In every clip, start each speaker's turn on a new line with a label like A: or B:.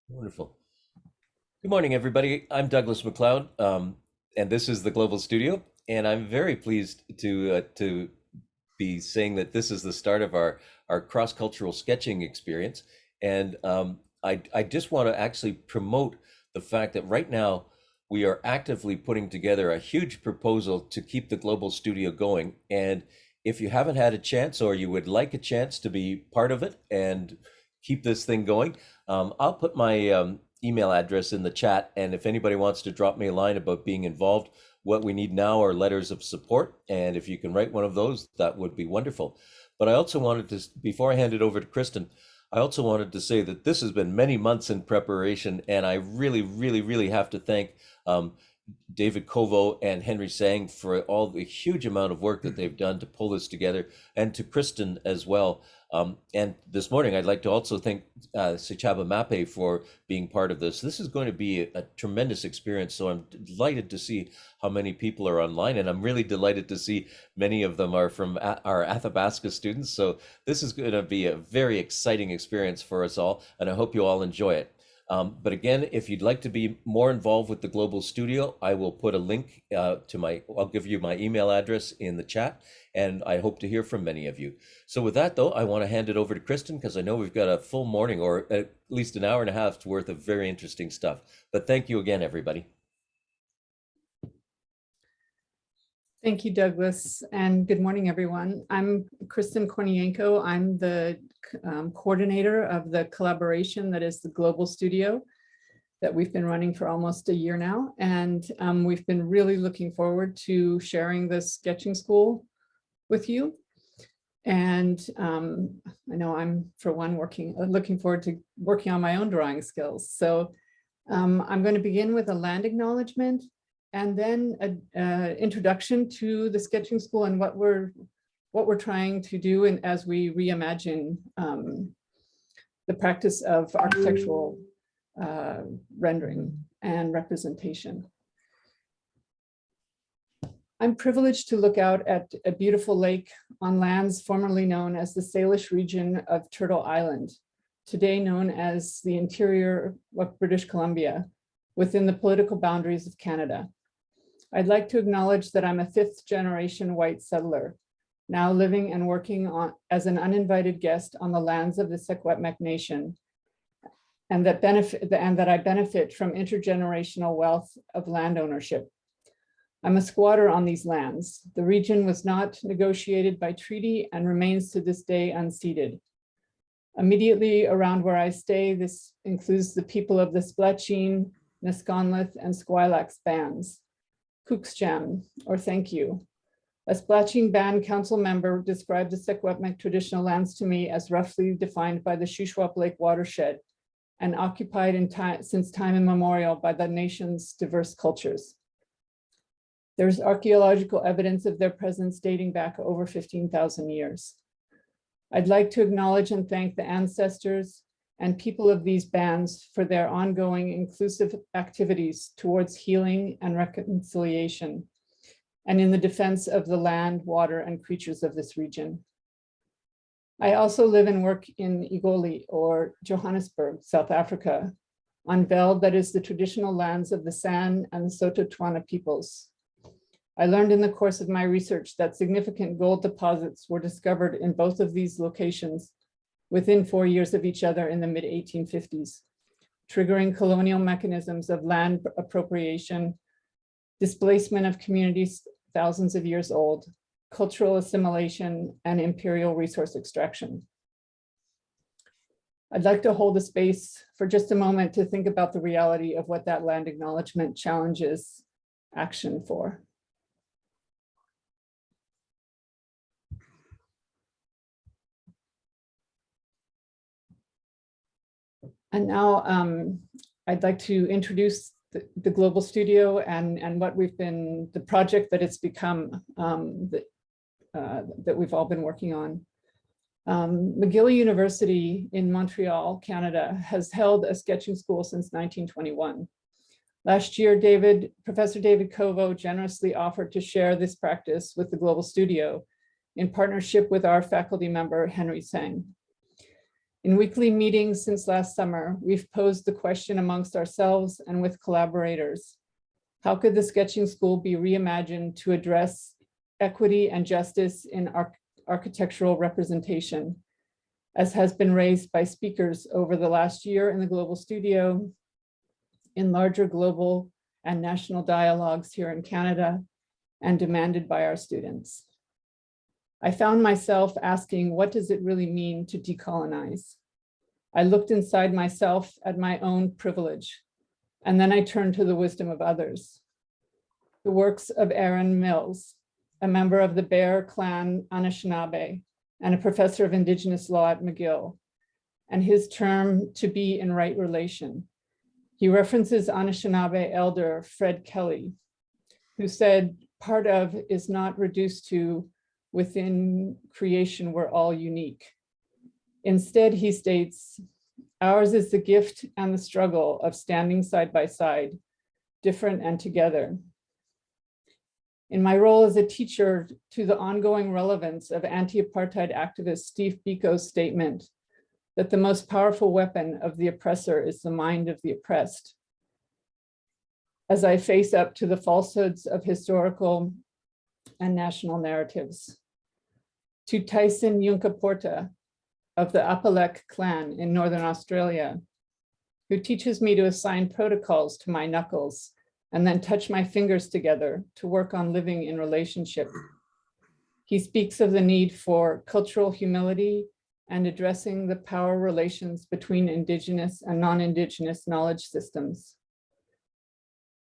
A: Wonderful. Good morning, everybody. I'm Douglas McLeod, and this is the Global Studio. And I'm very pleased to be saying that this is the start of our cross-cultural sketching experience. And I just want to actually promote the fact that right now we are actively putting together a huge proposal to keep the Global Studio going. And if you haven't had a chance, or you would like a chance to be part of it and keep this thing going, I'll put my email address in the chat. And if anybody wants to drop me a line about being involved, what we need now are letters of support. And if you can write one of those, that would be wonderful. But I also wanted to, before I hand it over to Kristen, I also wanted to say that this has been many months in preparation, and I really, really, really have to thank um, David Covo and Henry Tsang for all the huge amount of work that they've done to pull this together, and to Kristen as well. And this morning, I'd like to also thank Sechaba Maape for being part of this. This is going to be a tremendous experience, so I'm delighted to see how many people are online, and I'm really delighted to see many of them are from our Athabasca students. So this is going to be a very exciting experience for us all, and I hope you all enjoy it. But again, if you'd like to be more involved with the Global Studio, I will put a link I'll give you my email address in the chat, and I hope to hear from many of you. So with that, though, I want to hand it over to Kristen, because I know we've got a full morning, or at least an hour and a half's worth of very interesting stuff. But thank you again, everybody.
B: Thank you, Douglas, and good morning, everyone. I'm Kristen Kornienko. I'm the coordinator of the collaboration that is the Global Studio that we've been running for almost a year now. And we've been really looking forward to sharing this sketching school with you. And I know I'm, for one, looking forward to working on my own drawing skills. So I'm going to begin with a land acknowledgement, and then an introduction to the sketching school and what we're trying to do, and as we reimagine the practice of architectural rendering and representation. I'm privileged to look out at a beautiful lake on lands formerly known as the Salish region of Turtle Island, today known as the interior of British Columbia, within the political boundaries of Canada. I'd like to acknowledge that I'm a fifth-generation white settler, now living and working as an uninvited guest on the lands of the Secwepemc Nation, and that I benefit from intergenerational wealth of land ownership. I'm a squatter on these lands. The region was not negotiated by treaty and remains to this day unceded. Immediately around where I stay, this includes the people of the Splatcheen, Nisconlith, and Squilax bands. Kuksjam, or thank you. A Splatcheen band council member described the Secwepemc traditional lands to me as roughly defined by the Shuswap Lake watershed and occupied since time immemorial by the nation's diverse cultures. There's archaeological evidence of their presence dating back over 15,000 years. I'd like to acknowledge and thank the ancestors and people of these bands for their ongoing inclusive activities towards healing and reconciliation, and in the defense of the land, water, and creatures of this region. I also live and work in Igoli, or Johannesburg, South Africa, on veld that is the traditional lands of the San and the Sotho-Twana peoples. I learned in the course of my research that significant gold deposits were discovered in both of these locations within 4 years of each other in the mid-1850s, triggering colonial mechanisms of land appropriation, displacement of communities thousands of years old, cultural assimilation, and imperial resource extraction. I'd like to hold a space for just a moment to think about the reality of what that land acknowledgement challenges action for. And now I'd like to introduce the Global Studio and what the project that it's become that we've all been working on. McGill University in Montreal, Canada, has held a sketching school since 1921. Last year, Professor David Covo generously offered to share this practice with the Global Studio in partnership with our faculty member, Henry Tsang. In weekly meetings since last summer, we've posed the question amongst ourselves and with collaborators. How could the sketching school be reimagined to address equity and justice in architectural representation, as has been raised by speakers over the last year in the Global Studio, in larger global and national dialogues here in Canada, and demanded by our students? I found myself asking, what does it really mean to decolonize? I looked inside myself at my own privilege, and then I turned to the wisdom of others. The works of Aaron Mills, a member of the Bear Clan Anishinaabe and a professor of Indigenous law at McGill, and his term "to be in right relation." He references Anishinaabe elder Fred Kelly, who said, "Part of is not reduced to within creation we're all unique." Instead, he states, "Ours is the gift and the struggle of standing side by side, different and together." In my role as a teacher, to the ongoing relevance of anti-apartheid activist Steve Biko's statement that the most powerful weapon of the oppressor is the mind of the oppressed, as I face up to the falsehoods of historical and national narratives. To Tyson Yunkaporta of the Apalek clan in Northern Australia, who teaches me to assign protocols to my knuckles and then touch my fingers together to work on living in relationship. He speaks of the need for cultural humility and addressing the power relations between Indigenous and non-Indigenous knowledge systems.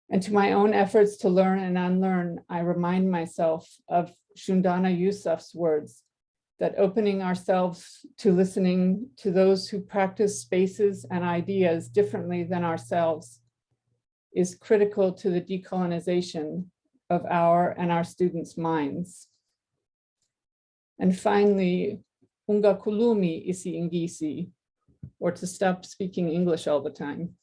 B: And to my own efforts to learn and unlearn, I remind myself of Shundana Yusuf's words that opening ourselves to listening to those who practice spaces and ideas differently than ourselves is critical to the decolonization of our and our students' minds. And finally, unga kulumi isi ingisi, or to stop speaking English all the time.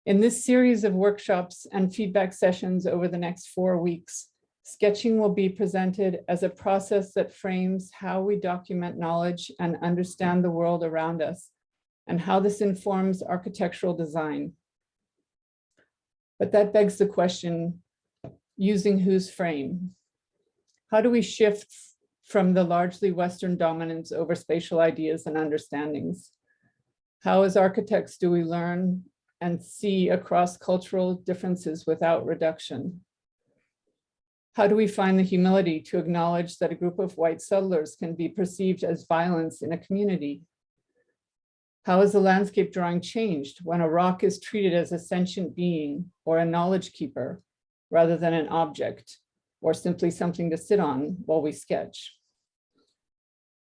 B: In this series of workshops and feedback sessions over the next 4 weeks, sketching will be presented as a process that frames how we document knowledge and understand the world around us, and how this informs architectural design. But that begs the question, using whose frame? How do we shift from the largely Western dominance over spatial ideas and understandings? How as architects do we learn and see across cultural differences without reduction? How do we find the humility to acknowledge that a group of white settlers can be perceived as violence in a community? How has the landscape drawing changed when a rock is treated as a sentient being or a knowledge keeper rather than an object or simply something to sit on while we sketch?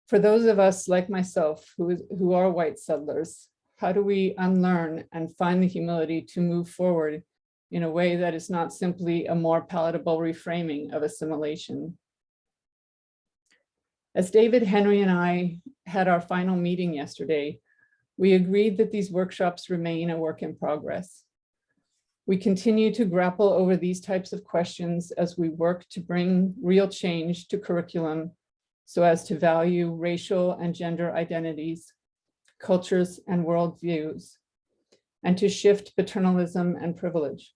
B: For those of us like myself who are white settlers, how do we unlearn and find the humility to move forward in a way that is not simply a more palatable reframing of assimilation? As David, Henry, and I had our final meeting yesterday, we agreed that these workshops remain a work in progress. We continue to grapple over these types of questions as we work to bring real change to curriculum so as to value racial and gender identities, cultures, and worldviews, and to shift paternalism and privilege.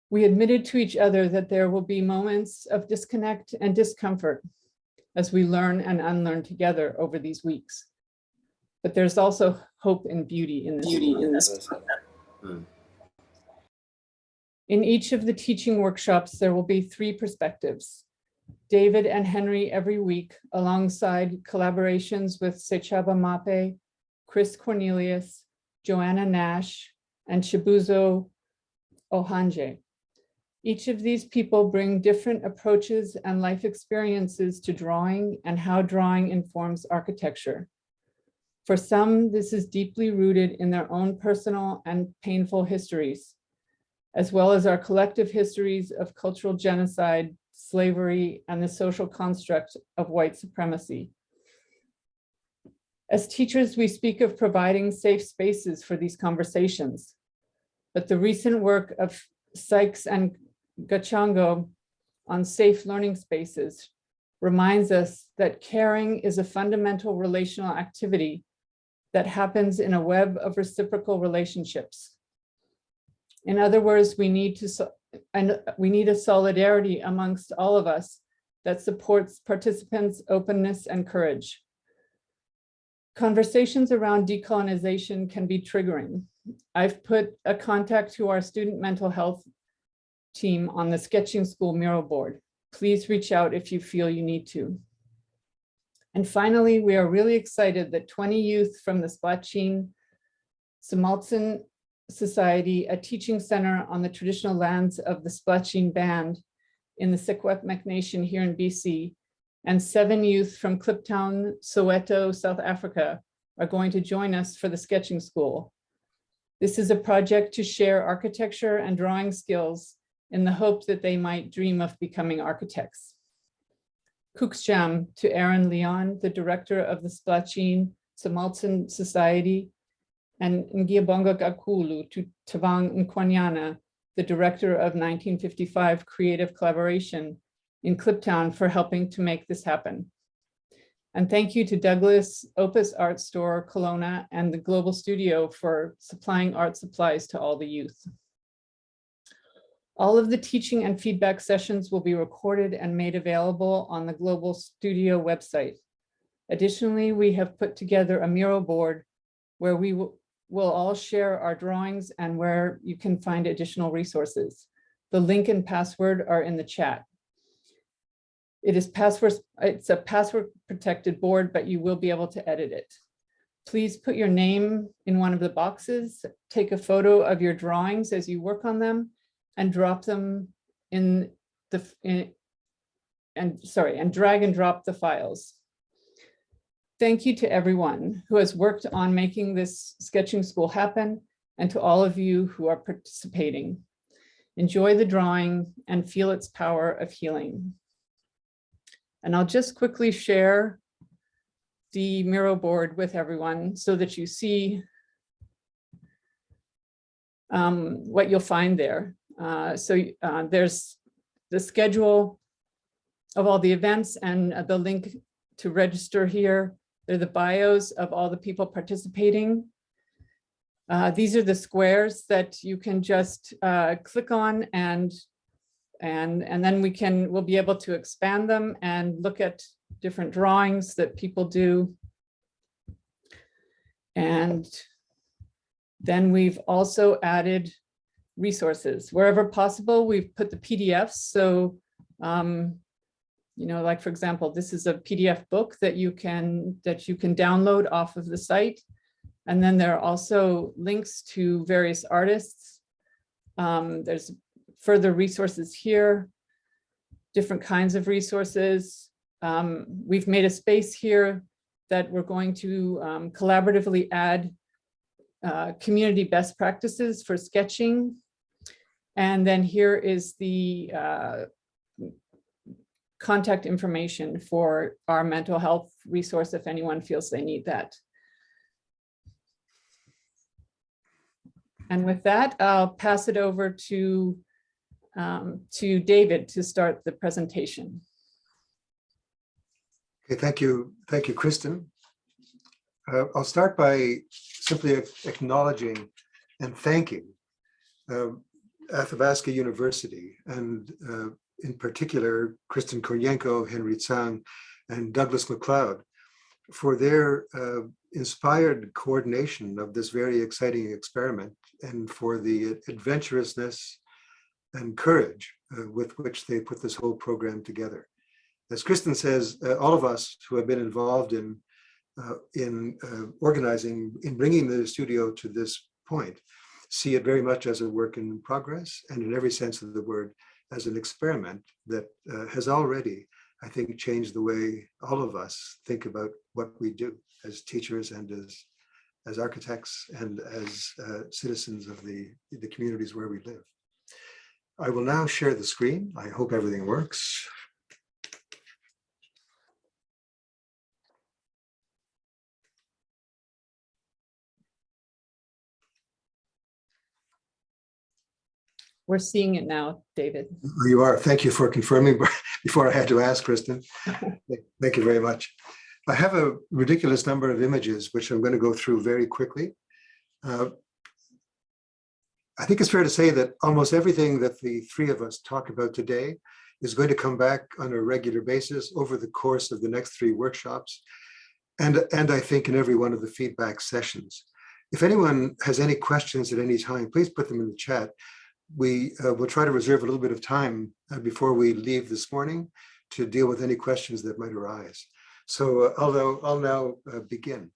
B: We admitted to each other that there will be moments of disconnect and discomfort as we learn and unlearn together over these weeks. But there's also hope and beauty in this. In each of the teaching workshops, there will be 3 perspectives. David and Henry every week, alongside collaborations with Sechaba Maape, Chris Cornelius, Joanna Nash, and Chibuzo Ohanje. Each of these people bring different approaches and life experiences to drawing and how drawing informs architecture. For some, this is deeply rooted in their own personal and painful histories, as well as our collective histories of cultural genocide, slavery, and the social construct of white supremacy. As teachers, we speak of providing safe spaces for these conversations, but the recent work of Sykes and Gachango on safe learning spaces reminds us that caring is a fundamental relational activity that happens in a web of reciprocal relationships. In other words, we need a solidarity amongst all of us that supports participants' openness and courage. Conversations around decolonization can be triggering. I've put a contact to our student mental health team on the Sketching School mural board. Please reach out if you feel you need to. And finally, we are really excited that 20 youth from the Spatial Drawings Society, a teaching center on the traditional lands of the Spatial Band in the Secwepemc Nation here in BC, and 7 youth from Kliptown, Soweto, South Africa, are going to join us for the Sketching School. This is a project to share architecture and drawing skills in the hope that they might dream of becoming architects. Kuksjam to Aaron Leon, the director of the Spatial Drawings Society, and Ngiyabonga Gakulu to Tsang Nkwanyana, the director of 1955 Creative Collaboration in Kliptown, for helping to make this happen. And thank you to Douglas, Opus Art Store, Kelowna, and the Global Studio for supplying art supplies to all the youth. All of the teaching and feedback sessions will be recorded and made available on the Global Studio website. Additionally, we have put together a mural board where we will all share our drawings and where you can find additional resources. The link and password are in the chat. It's a password protected board, but you will be able to edit it. Please put your name in one of the boxes, take a photo of your drawings as you work on them, and drop them and drag and drop the files. Thank you to everyone who has worked on making this sketching school happen, and to all of you who are participating. Enjoy the drawing and feel its power of healing. And I'll just quickly share the mural board with everyone so that you see what you'll find there. There's the schedule of all the events and the link to register here. They're the bios of all the people participating. These are the squares that you can just click on, and then we'll be able to expand them and look at different drawings that people do. And then we've also added resources wherever possible. We've put the PDFs. So, like for example, this is a PDF book that you can download off of the site. And then there are also links to various artists. There's further resources here, different kinds of resources. We've made a space here that we're going to collaboratively add community best practices for sketching. And then here is the contact information for our mental health resource if anyone feels they need that. And with that, I'll pass it over to David to start the presentation.
C: Okay, thank you, Kristen. I'll start by simply acknowledging and thanking Athabasca University, and in particular, Kristen Koryenko, Henry Tsang, and Douglas MacLeod for their inspired coordination of this very exciting experiment, and for the adventurousness and courage with which they put this whole program together. As Kristen says, all of us who have been involved in organizing, in bringing the studio to this point, see it very much as a work in progress, and in every sense of the word, as an experiment that has already, I think, changed the way all of us think about what we do as teachers and as architects and as citizens of the communities where we live. I will now share the screen. I hope everything works.
B: We're seeing it now, David.
C: You are. Thank you for confirming before I had to ask, Kristen. Thank you very much. I have a ridiculous number of images, which I'm going to go through very quickly. I think it's fair to say that almost everything that the three of us talk about today is going to come back on a regular basis over the course of the next 3 workshops, and I think in every one of the feedback sessions. If anyone has any questions at any time, please put them in the chat. We will try to reserve a little bit of time before we leave this morning to deal with any questions that might arise. So I'll now begin.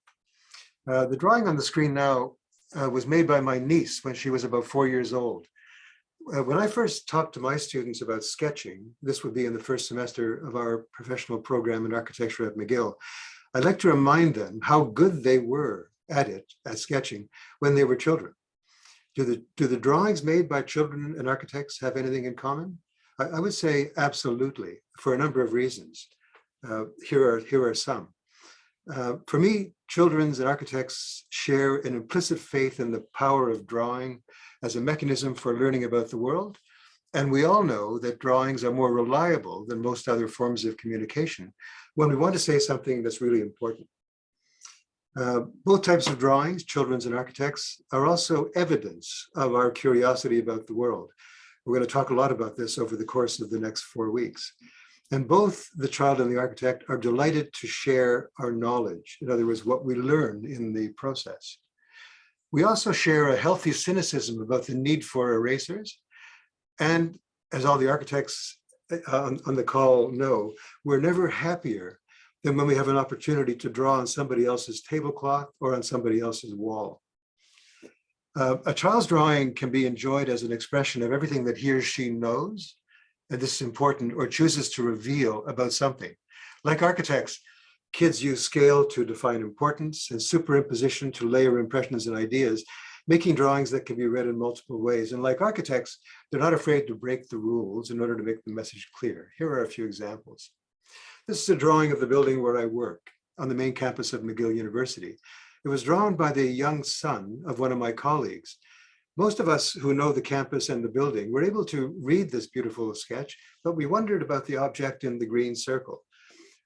C: The drawing on the screen now was made by my niece when she was about 4 years old. When I first talked to my students about sketching, this would be in the first semester of our professional program in architecture at McGill, I'd like to remind them how good they were at it, at sketching, when they were children. Do the drawings made by children and architects have anything in common? I would say absolutely, for a number of reasons. Here are some. For me, children's and architects share an implicit faith in the power of drawing as a mechanism for learning about the world. And we all know that drawings are more reliable than most other forms of communication when we want to say something that's really important. Both types of drawings, children's and architects, are also evidence of our curiosity about the world. We're going to talk a lot about this over the course of the next 4 weeks. And both the child and the architect are delighted to share our knowledge, in other words, what we learn in the process. We also share a healthy cynicism about the need for erasers. And as all the architects on the call know, we're never happier than when we have an opportunity to draw on somebody else's tablecloth or on somebody else's wall. A child's drawing can be enjoyed as an expression of everything that he or she knows, and this is important, or chooses to reveal about something. Like architects, kids use scale to define importance and superimposition to layer impressions and ideas, making drawings that can be read in multiple ways. And like architects, they're not afraid to break the rules in order to make the message clear. Here are a few examples. This is a drawing of the building where I work on the main campus of McGill University. It was drawn by the young son of one of my colleagues. Most of us who know the campus and the building were able to read this beautiful sketch, but we wondered about the object in the green circle.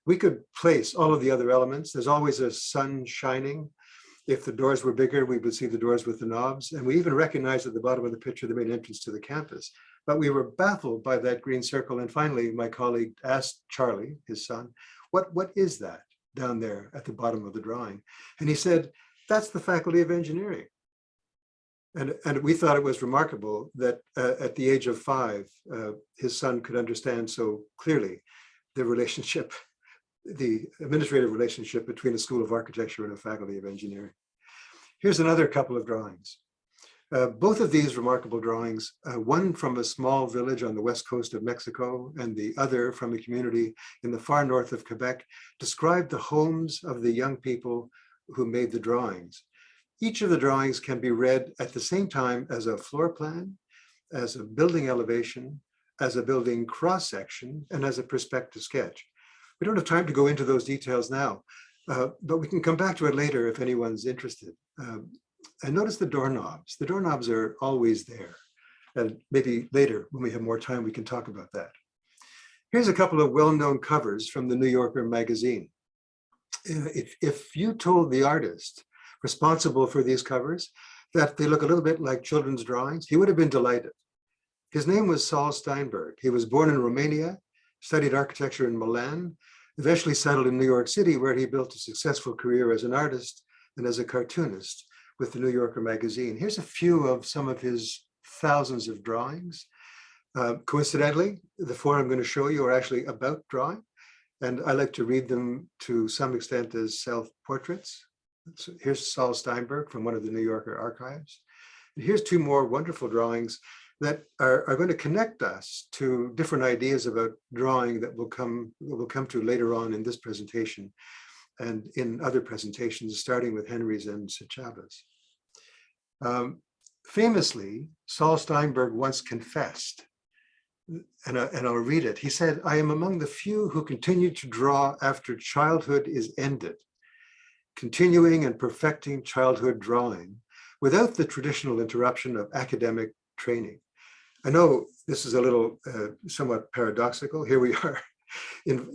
C: We could place all of the other elements. There's always a sun shining. If the doors were bigger, we would see the doors with the knobs. And we even recognized at the bottom of the picture the main entrance to the campus. But we were baffled by that green circle. And finally, my colleague asked Charlie, his son, what is that down there at the bottom of the drawing? And he said, that's the Faculty of Engineering. And we thought it was remarkable that at the age of 5, his son could understand so clearly the relationship, the administrative relationship between a School of Architecture and a Faculty of Engineering. Here's another couple of drawings. Both of these remarkable drawings, one from a small village on the west coast of Mexico and the other from a community in the far north of Quebec, describe the homes of the young people who made the drawings. Each of the drawings can be read at the same time as a floor plan, as a building elevation, as a building cross-section, and as a perspective sketch. We don't have time to go into those details now, but we can come back to it later if anyone's interested. And notice the doorknobs. The doorknobs are always there. And maybe later, when we have more time, we can talk about that. Here's a couple of well-known covers from the New Yorker magazine. If you told the artist responsible for these covers that they look a little bit like children's drawings, he would have been delighted. His name was Saul Steinberg. He was born in Romania, studied architecture in Milan, eventually settled in New York City, where he built a successful career as an artist and as a cartoonist with the New Yorker magazine. Here's a few of some of his thousands of drawings. Coincidentally, the 4 I'm going to show you are actually about drawing, and I like to read them to some extent as self-portraits. So here's Saul Steinberg from one of the New Yorker archives. And here's 2 more wonderful drawings that are going to connect us to different ideas about drawing that we'll come to later on in this presentation and in other presentations, starting with Henry's and Sechaba's. Famously, Saul Steinberg once confessed, and I'll read it. He said, "I am among the few who continue to draw after childhood is ended, continuing and perfecting childhood drawing without the traditional interruption of academic training." I know this is a little somewhat paradoxical. Here we are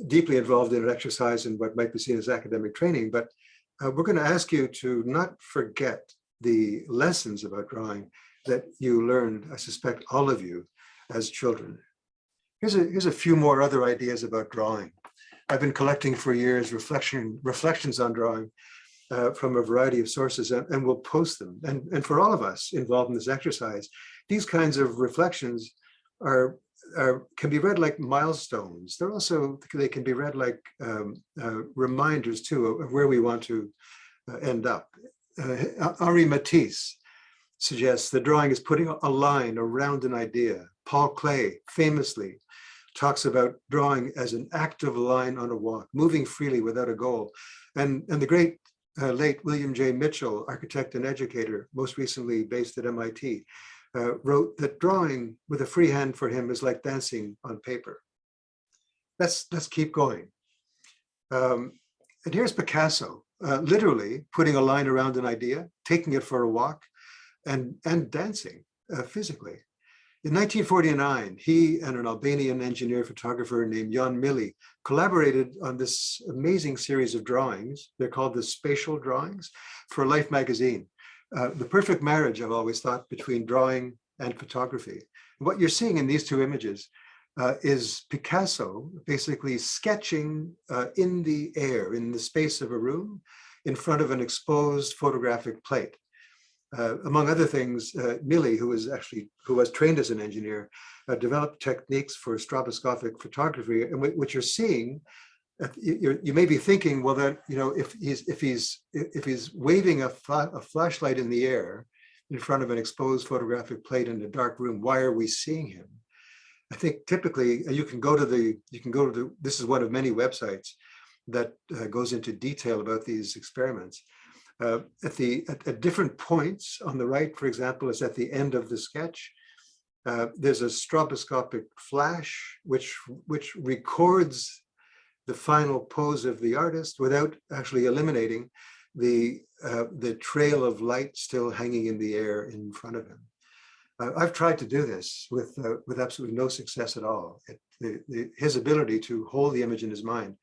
C: deeply involved in an exercise in what might be seen as academic training, but we're going to ask you to not forget the lessons about drawing that you learned, I suspect all of you, as children. Here's a few more other ideas about drawing. I've been collecting for years reflections on drawing from a variety of sources, and we'll post them. And for all of us involved in this exercise, these kinds of reflections can be read like milestones. They can be read like reminders too of where we want to end up. Henri Matisse suggests that drawing is putting a line around an idea. Paul Klee famously talks about drawing as an active line on a walk, moving freely without a goal. And the great late William J. Mitchell, architect and educator, most recently based at MIT, wrote that drawing with a free hand for him is like dancing on paper. Let's keep going. And here's Picasso, literally putting a line around an idea, taking it for a walk, and dancing physically. In 1949, he and an Albanian engineer photographer named Jan Milli collaborated on this amazing series of drawings. They're called the Spatial Drawings for Life magazine. The perfect marriage, I've always thought, between drawing and photography. What you're seeing in these two images is Picasso basically sketching in the air, in the space of a room, in front of an exposed photographic plate. Among other things, Milli, who was trained as an engineer, developed techniques for stroboscopic photography. And what you're seeing, you may be thinking, well, that if he's waving a flashlight in the air in front of an exposed photographic plate in a dark room, why are we seeing him? I think typically you can go to this is one of many websites that goes into detail about these experiments. At different points on the right, for example, is at the end of the sketch. There's a stroboscopic flash which records the final pose of the artist without actually eliminating the trail of light still hanging in the air in front of him. I've tried to do this with absolutely no success at all. His ability to hold the image in his mind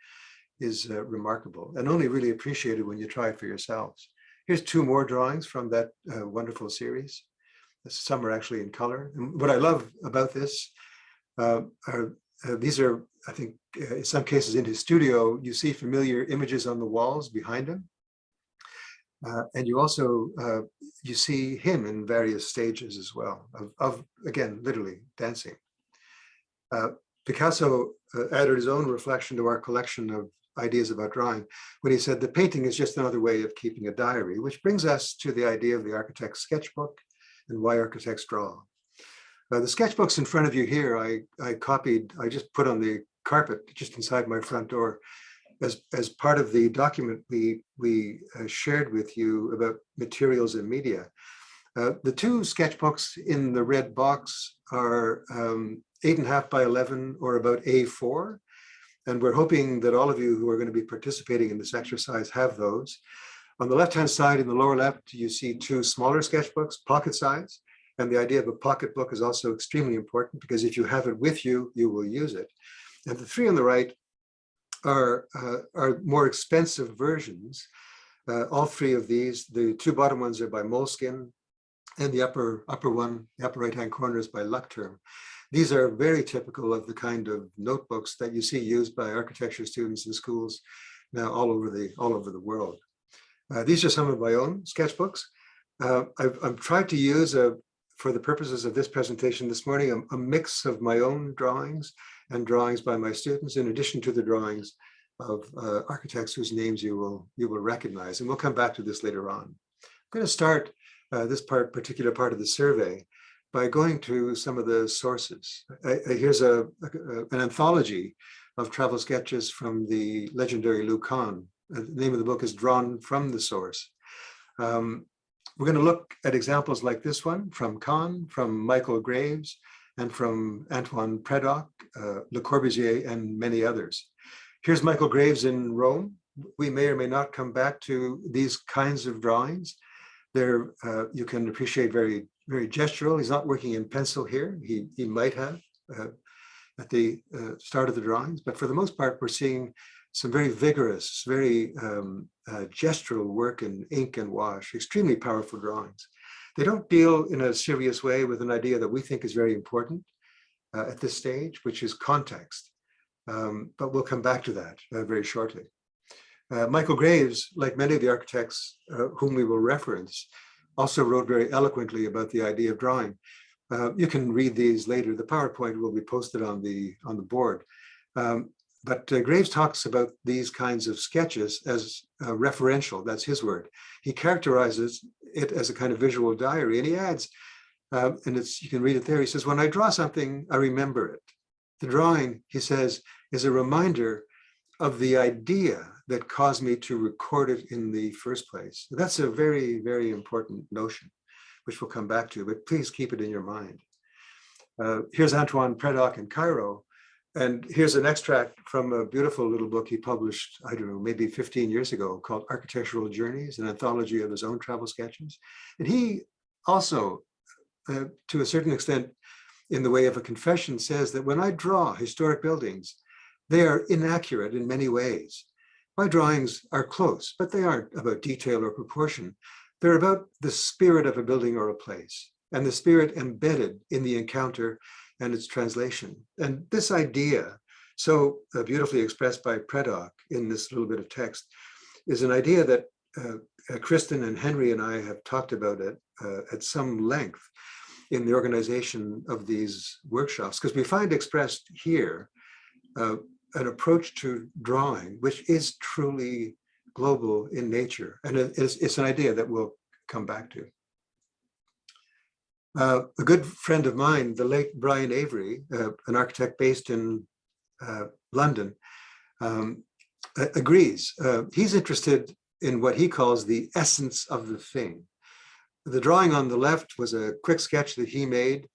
C: is remarkable and only really appreciated when you try it for yourselves. Here's two more drawings from that wonderful series. Some are actually in color. And what I love about this these are, I think, in some cases in his studio, you see familiar images on the walls behind him. And you also, you see him in various stages as well of again, literally dancing. Picasso added his own reflection to our collection of ideas about drawing when he said the painting is just another way of keeping a diary, which brings us to the idea of the architect's sketchbook and why architects draw. The sketchbooks in front of you here, I just put on the carpet just inside my front door as part of the document we shared with you about materials and media. The two sketchbooks in the red box are 8.5 by 11 or about A4. And we're hoping that all of you who are going to be participating in this exercise have those. On the left-hand side in the lower left, you see two smaller sketchbooks, pocket size. And the idea of a pocket book is also extremely important because if you have it with you, you will use it. And the three on the right are more expensive versions. All three of these, the two bottom ones are by Moleskine, and the upper one, the upper right-hand corner is by Luckterm. These are very typical of the kind of notebooks that you see used by architecture students in schools now all over the world. These are some of my own sketchbooks. I've tried to use, for the purposes of this presentation this morning, a mix of my own drawings and drawings by my students, in addition to the drawings of architects whose names you will recognize. And we'll come back to this later on. I'm going to start this particular part of the survey by going to some of the sources. Here's an anthology of travel sketches from the legendary Lou Kahn. The name of the book is Drawn from the Source. We're going to look at examples like this one from Kahn, from Michael Graves, and from Antoine Prédoc, Le Corbusier, and many others. Here's Michael Graves in Rome. We may or may not come back to these kinds of drawings. They're, you can appreciate, very gestural. He's not working in pencil here. He might have. at the start of the drawings, but for the most part, we're seeing some very vigorous, very gestural work in ink and wash, extremely powerful drawings. They don't deal in a serious way with an idea that we think is very important at this stage, which is context. But we'll come back to that very shortly. Michael Graves, like many of the architects whom we will reference, also wrote very eloquently about the idea of drawing. You can read these later. The PowerPoint will be posted on the board. But Graves talks about these kinds of sketches as referential. That's his word. He characterizes it as a kind of visual diary, and he adds, and you can read it there. He says, "When I draw something, I remember it. The drawing," he says, "is a reminder of the idea that caused me to record it in the first place." That's a very, very important notion, which we'll come back to, but please keep it in your mind. Here's Antoine Prédoc in Cairo, and here's an extract from a beautiful little book he published, I don't know, maybe 15 years ago, called Architectural Journeys, an anthology of his own travel sketches. And he also, to a certain extent, in the way of a confession, says that when I draw historic buildings, they are inaccurate in many ways. My drawings are close, but they aren't about detail or proportion. They're about the spirit of a building or a place, and the spirit embedded in the encounter and its translation. And this idea, so beautifully expressed by Prédoc in this little bit of text, is an idea that Kristen and Henry and I have talked about it at some length in the organization of these workshops, because we find expressed here an approach to drawing which is truly global in nature. And it's an idea that we'll come back to. A good friend of mine, the late Brian Avery, an architect based in London, agrees. He's interested in what he calls the essence of the thing. The drawing on the left was a quick sketch that he made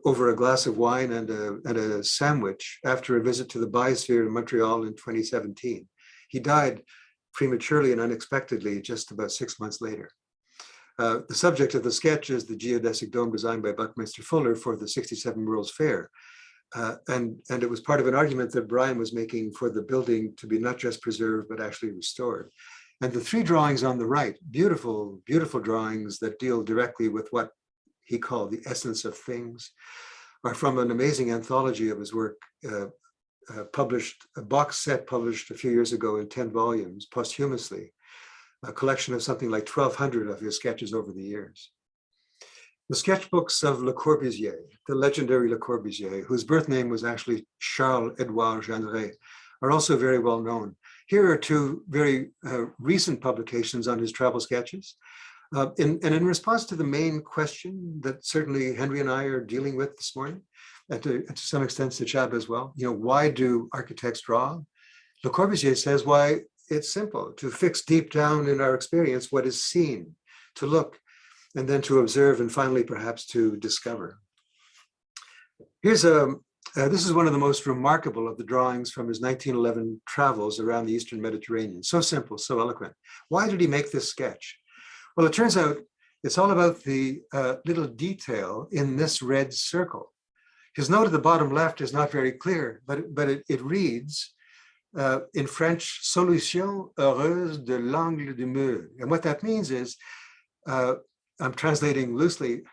C: over a glass of wine and a sandwich after a visit to the Biosphere in Montreal in 2017. He died prematurely and unexpectedly just about 6 months later. The subject of the sketch is the geodesic dome designed by Buckminster Fuller for the 67 World's Fair. And it was part of an argument that Brian was making for the building to be not just preserved, but actually restored. And the three drawings on the right, beautiful, beautiful drawings that deal directly with what he called the essence of things, are from an amazing anthology of his work, published, a box set published a few years ago in 10 volumes posthumously, a collection of something like 1,200 of his sketches over the years. The sketchbooks of Le Corbusier, the legendary Le Corbusier, whose birth name was actually Charles-Édouard Jeanneret, are also very well known. Here are two very recent publications on his travel sketches. And in response to the main question that certainly Henry and I are dealing with this morning, and to some extent Sechaba as well, why do architects draw? Le Corbusier says, why, it's simple, to fix deep down in our experience what is seen, to look, and then to observe, and finally perhaps to discover. Here's this is one of the most remarkable of the drawings from his 1911 travels around the Eastern Mediterranean. So simple, so eloquent. Why did he make this sketch? Well, it turns out it's all about the little detail in this red circle. His note at the bottom left is not very clear, but it reads in French, "Solution heureuse de l'angle du mur." And what that means is, I'm translating loosely,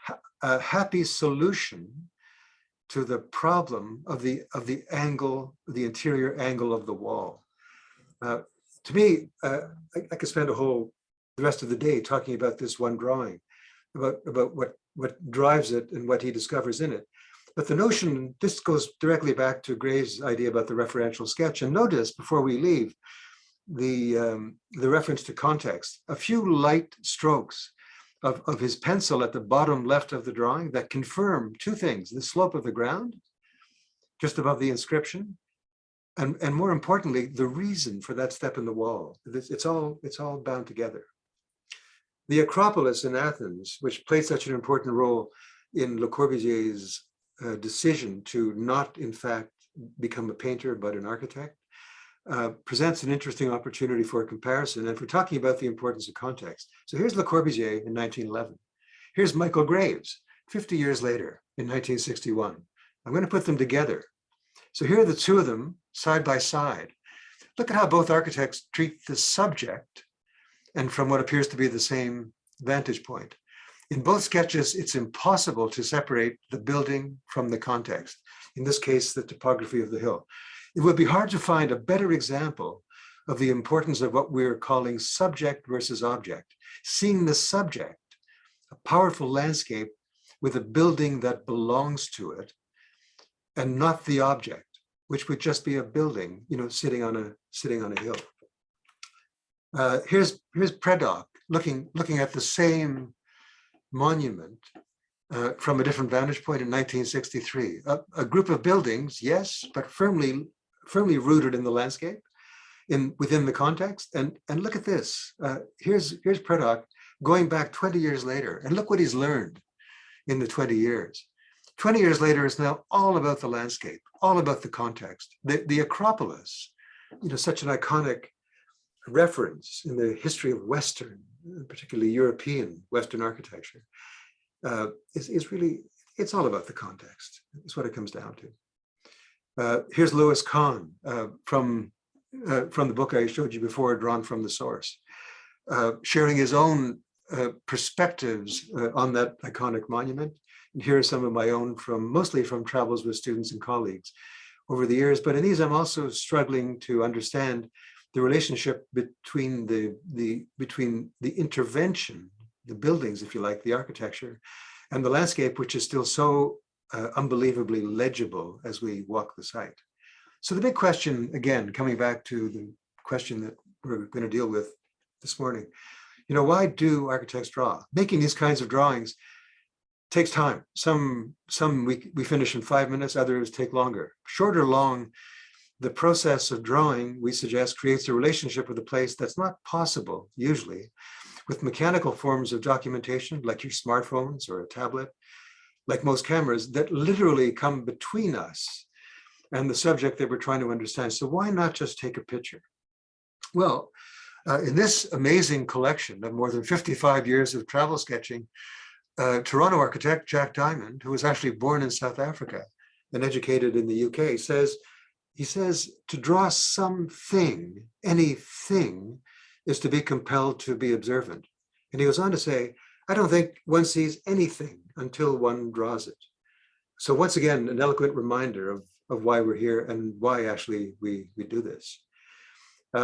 C: a happy solution to the problem of the angle, the interior angle of the wall. To me, I could spend the rest of the day talking about this one drawing, about what drives it and what he discovers in it. But the notion, this goes directly back to Graves' idea about the referential sketch. And notice before we leave the reference to context, a few light strokes of his pencil at the bottom left of the drawing that confirm two things: the slope of the ground, just above the inscription, and more importantly, the reason for that step in the wall. It's all bound together. The Acropolis in Athens, which played such an important role in Le Corbusier's decision to not, in fact, become a painter, but an architect, presents an interesting opportunity for a comparison. And if we're talking about the importance of context, so here's Le Corbusier in 1911. Here's Michael Graves, 50 years later in 1961. I'm going to put them together So here are the two of them side by side. Look at how both architects treat the subject and from what appears to be the same vantage point. In both sketches, it's impossible to separate the building from the context. In this case, the topography of the hill. It would be hard to find a better example of the importance of what we're calling subject versus object. Seeing the subject, a powerful landscape with a building that belongs to it, and not the object, which would just be a building, sitting on a hill. Here's Predok looking at the same monument from a different vantage point in 1963. A group of buildings, yes, but firmly rooted in the landscape, within the context. And look at this. Here's Predok going back 20 years later, and look what he's learned in the 20 years. 20 years later is now all about the landscape, all about the context. The Acropolis, such an iconic reference in the history of Western, particularly European Western architecture, is really, it's all about the context. It's what it comes down to. Here's Louis Kahn from the book I showed you before, Drawn from the Source, sharing his own perspectives on that iconic monument. And here are some of my own mostly from travels with students and colleagues over the years. But in these, I'm also struggling to understand the relationship between the intervention, the buildings, if you like, the architecture, and the landscape, which is still so unbelievably legible as we walk the site. So the big question, again, coming back to the question that we're going to deal with this morning, why do architects draw? Making these kinds of drawings takes time. Some we finish in 5 minutes, others take longer. Short or long, the process of drawing, we suggest, creates a relationship with a place that's not possible, usually, with mechanical forms of documentation, like your smartphones or a tablet, like most cameras, that literally come between us and the subject that we're trying to understand. So why not just take a picture? Well, in this amazing collection of more than 55 years of travel sketching, Toronto architect Jack Diamond, who was actually born in South Africa and educated in the UK, he says to draw something, anything, is to be compelled to be observant. And he goes on to say, I don't think one sees anything until one draws it. So once again, an eloquent reminder of why we're here and why actually we do this.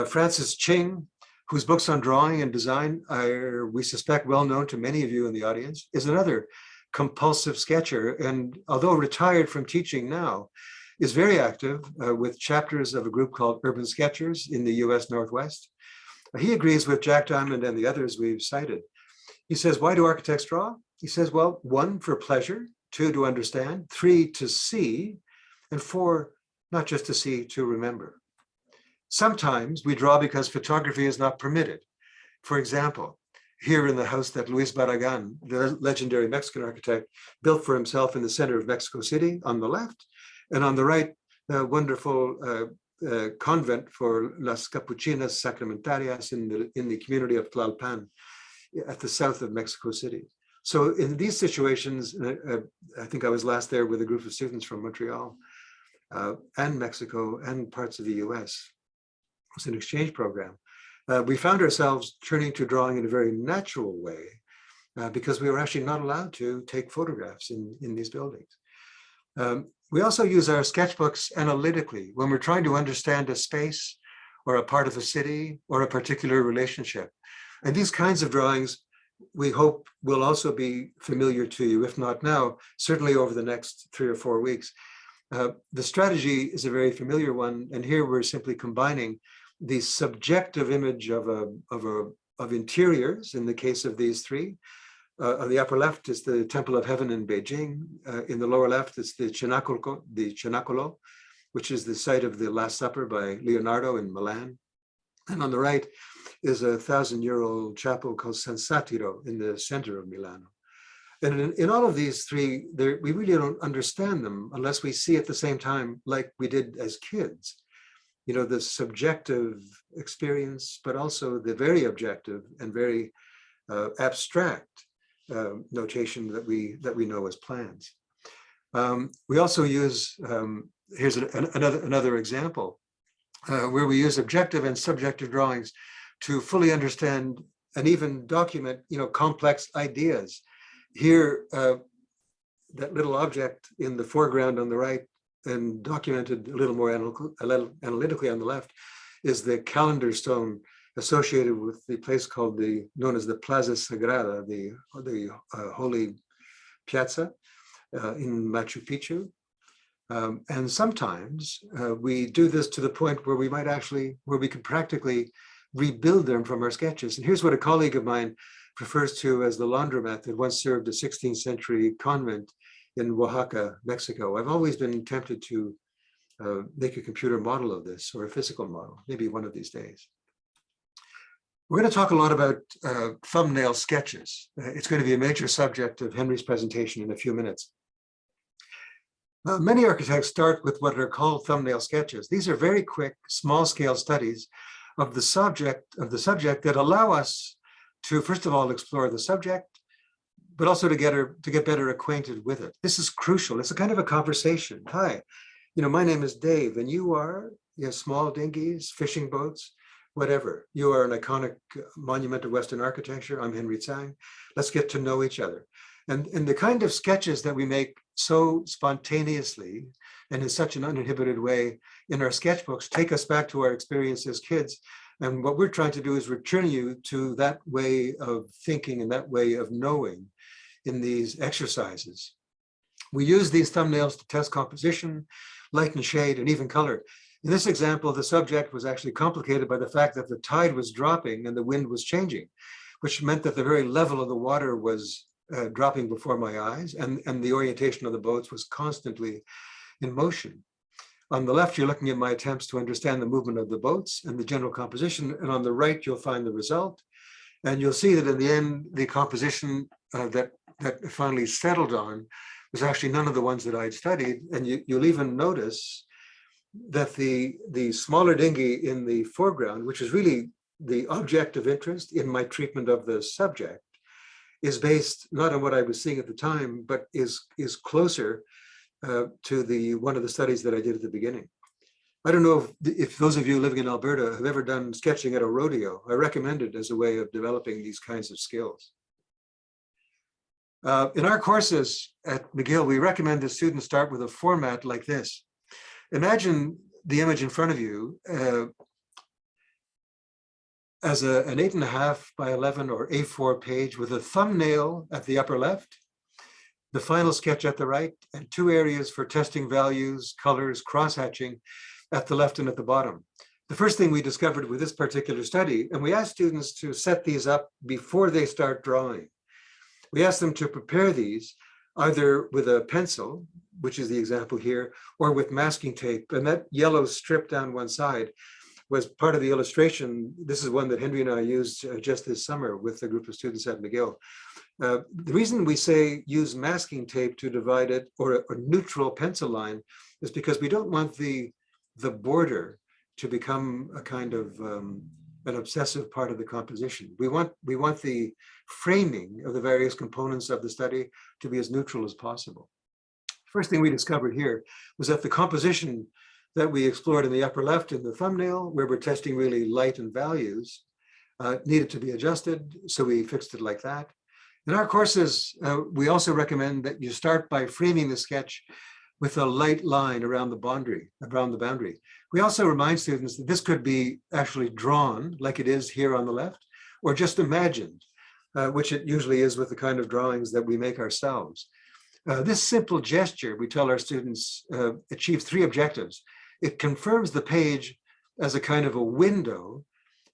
C: Francis Cheung, whose books on drawing and design are, we suspect, well known to many of you in the audience, is another compulsive sketcher. And although retired from teaching now, is very active with chapters of a group called Urban Sketchers in the US Northwest. He agrees with Jack Diamond and the others we've cited. He says, why do architects draw? He says, well, 1, for pleasure, 2, to understand, 3, to see, and 4, not just to see, to remember. Sometimes we draw because photography is not permitted. For example, here in the house that Luis Barragan, the legendary Mexican architect, built for himself in the center of Mexico City on the left, and on the right, a wonderful convent for Las Capuchinas Sacramentarias in the community of Tlalpan at the south of Mexico City. So in these situations, I think I was last there with a group of students from Montreal and Mexico and parts of the US. It was an exchange program. We found ourselves turning to drawing in a very natural way because we were actually not allowed to take photographs in these buildings. We also use our sketchbooks analytically when we're trying to understand a space or a part of a city or a particular relationship. And these kinds of drawings, we hope, will also be familiar to you, if not now, certainly over the next 3 or 4 weeks. The strategy is a very familiar one, and here we're simply combining the subjective image of interiors in the case of these 3. On the upper left is the Temple of Heaven in Beijing. In the lower left is the Cenacolo, which is the site of the Last Supper by Leonardo in Milan. And on the right is a 1,000-year-old chapel called San Satiro in the center of Milano. And in all of these 3, we really don't understand them unless we see at the same time, like we did as kids, the subjective experience, but also the very objective and very abstract notation that we know as plans. We also use here's another example where we use objective and subjective drawings to fully understand and even document, complex ideas. Here, that little object in the foreground on the right and documented a little more analytically on the left is the calendar stone associated with the place known as the Plaza Sagrada, the Holy Piazza in Machu Picchu. And sometimes we do this to the point where we can practically rebuild them from our sketches. And here's what a colleague of mine refers to as the laundromat that once served a 16th century convent in Oaxaca, Mexico. I've always been tempted to make a computer model of this, or a physical model, maybe one of these days. We're going to talk a lot about thumbnail sketches. It's going to be a major subject of Henry's presentation in a few minutes. Many architects start with what are called thumbnail sketches. These are very quick, small-scale studies of the subject that allow us to, first of all, explore the subject, but also to get better acquainted with it. This is crucial. It's a kind of a conversation. Hi, my name is Dave, and you are small dinghies, fishing boats, whatever. You are an iconic monument of Western architecture. I'm Henry Tsang. Let's get to know each other. And the kind of sketches that we make so spontaneously and in such an uninhibited way in our sketchbooks take us back to our experience as kids. And what we're trying to do is return you to that way of thinking and that way of knowing in these exercises. We use these thumbnails to test composition, light and shade, and even color. In this example, the subject was actually complicated by the fact that the tide was dropping and the wind was changing, which meant that the very level of the water was dropping before my eyes, and the orientation of the boats was constantly in motion. On the left, you're looking at my attempts to understand the movement of the boats and the general composition, and on the right, you'll find the result. And you'll see that in the end, the composition that finally settled on was actually none of the ones that I'd studied. And you'll even notice that the smaller dinghy in the foreground, which is really the object of interest in my treatment of the subject, is based not on what I was seeing at the time, but is closer to one of the studies that I did at the beginning. I don't know if those of you living in Alberta have ever done sketching at a rodeo. I recommend it as a way of developing these kinds of skills. In our courses at McGill, we recommend that students start with a format like this. Imagine the image in front of you as an 8.5 by 11 or A4 page with a thumbnail at the upper left, the final sketch at the right, and two areas for testing values, colors, cross-hatching at the left and at the bottom. The first thing we discovered with this particular study, and we asked students to set these up before they start drawing. We asked them to prepare these either with a pencil, which is the example here, or with masking tape. And that yellow strip down one side was part of the illustration. This is one that Henry and I used just this summer with a group of students at McGill. The reason we say use masking tape to divide it, or a neutral pencil line, is because we don't want the border to become a kind of an obsessive part of the composition. We want the framing of the various components of the study to be as neutral as possible. First thing we discovered here was that the composition that we explored in the upper left in the thumbnail, where we're testing really light and values, needed to be adjusted, so we fixed it like that. In our courses, we also recommend that you start by framing the sketch with a light line around the boundary. We also remind students that this could be actually drawn like it is here on the left, or just imagined, which it usually is with the kind of drawings that we make ourselves. This simple gesture, we tell our students, achieves three objectives. It confirms the page as a kind of a window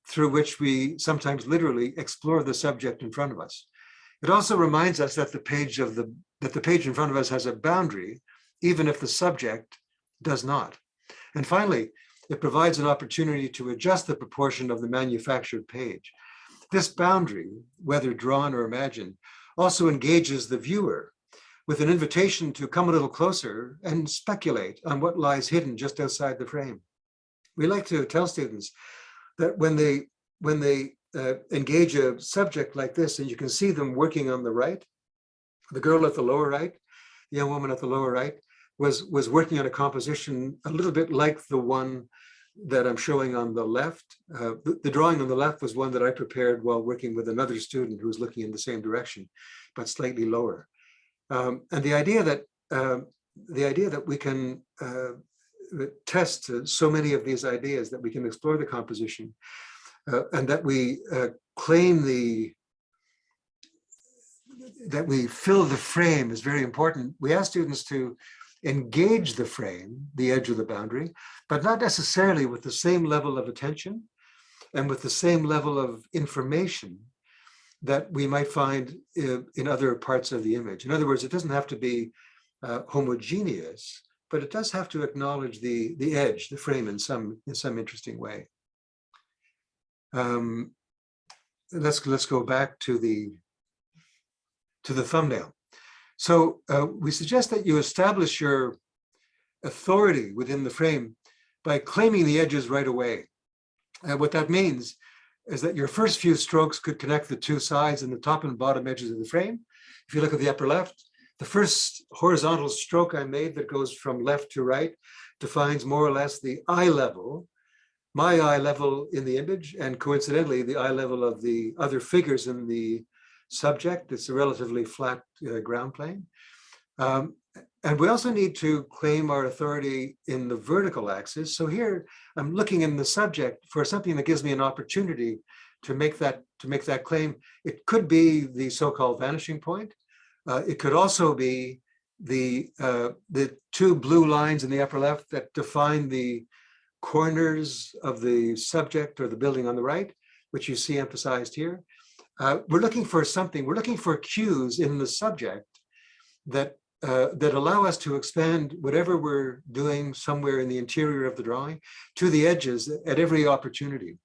C: through which we sometimes literally explore the subject in front of us. It also reminds us that the page in front of us has a boundary, even if the subject does not. And finally, it provides an opportunity to adjust the proportion of the manufactured page. This boundary, whether drawn or imagined, also engages the viewer with an invitation to come a little closer and speculate on what lies hidden just outside the frame. We like to tell students that when they engage a subject like this, and you can see them working on the right, the girl at the lower right, the young woman at the lower right, was working on a composition a little bit like the one that I'm showing on the left. The drawing on the left was one that I prepared while working with another student who was looking in the same direction, but slightly lower. And the idea that we can test so many of these ideas, that we can explore the composition, and that we claim that we fill the frame is very important. We ask students to engage the frame, the edge of the boundary, but not necessarily with the same level of attention and with the same level of information that we might find in other parts of the image. In other words, it doesn't have to be homogeneous, but it does have to acknowledge the edge, the frame in some interesting way. Let's go back to the thumbnail. So we suggest that you establish your authority within the frame by claiming the edges right away. What that means is that your first few strokes could connect the two sides and the top and bottom edges of the frame. If you look at the upper left, the first horizontal stroke I made that goes from left to right defines more or less the eye level, my eye level in the image, and coincidentally, the eye level of the other figures in the subject. It's a relatively flat ground plane. And we also need to claim our authority in the vertical axis. So here I'm looking in the subject for something that gives me an opportunity to make that claim. It could be the so-called vanishing point. It could also be the two blue lines in the upper left that define the corners of the subject or the building on the right, which you see emphasized here. We're looking for something. We're looking for cues in the subject that allow us to expand whatever we're doing somewhere in the interior of the drawing to the edges at every opportunity.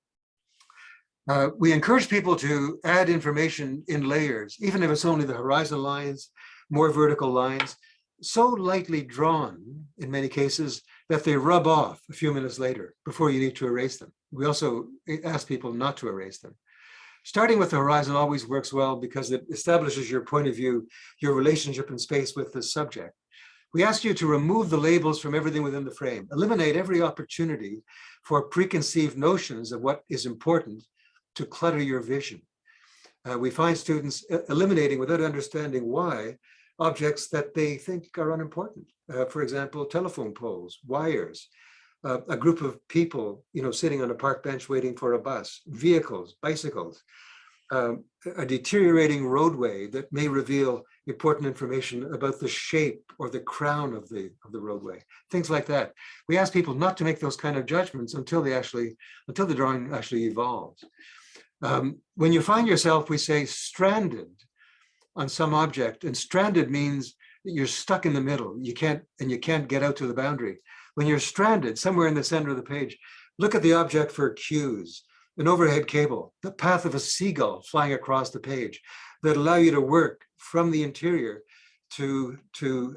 C: We encourage people to add information in layers, even if it's only the horizon lines, more vertical lines, so lightly drawn in many cases that they rub off a few minutes later before you need to erase them. We also ask people not to erase them. Starting with the horizon always works well because it establishes your point of view, your relationship in space with the subject. We ask you to remove the labels from everything within the frame, eliminate every opportunity for preconceived notions of what is important to clutter your vision. We find students eliminating without understanding why objects that they think are unimportant. For example, telephone poles, wires, a group of people, sitting on a park bench waiting for a bus, vehicles, bicycles, a deteriorating roadway that may reveal important information about the shape or the crown of the roadway, things like that. We ask people not to make those kind of judgments until the drawing actually evolves. When you find yourself, we say, stranded on some object, and stranded means that you're stuck in the middle. You can't get out to the boundary. When you're stranded somewhere in the center of the page, look at the object for cues, an overhead cable, the path of a seagull flying across the page that allow you to work from the interior to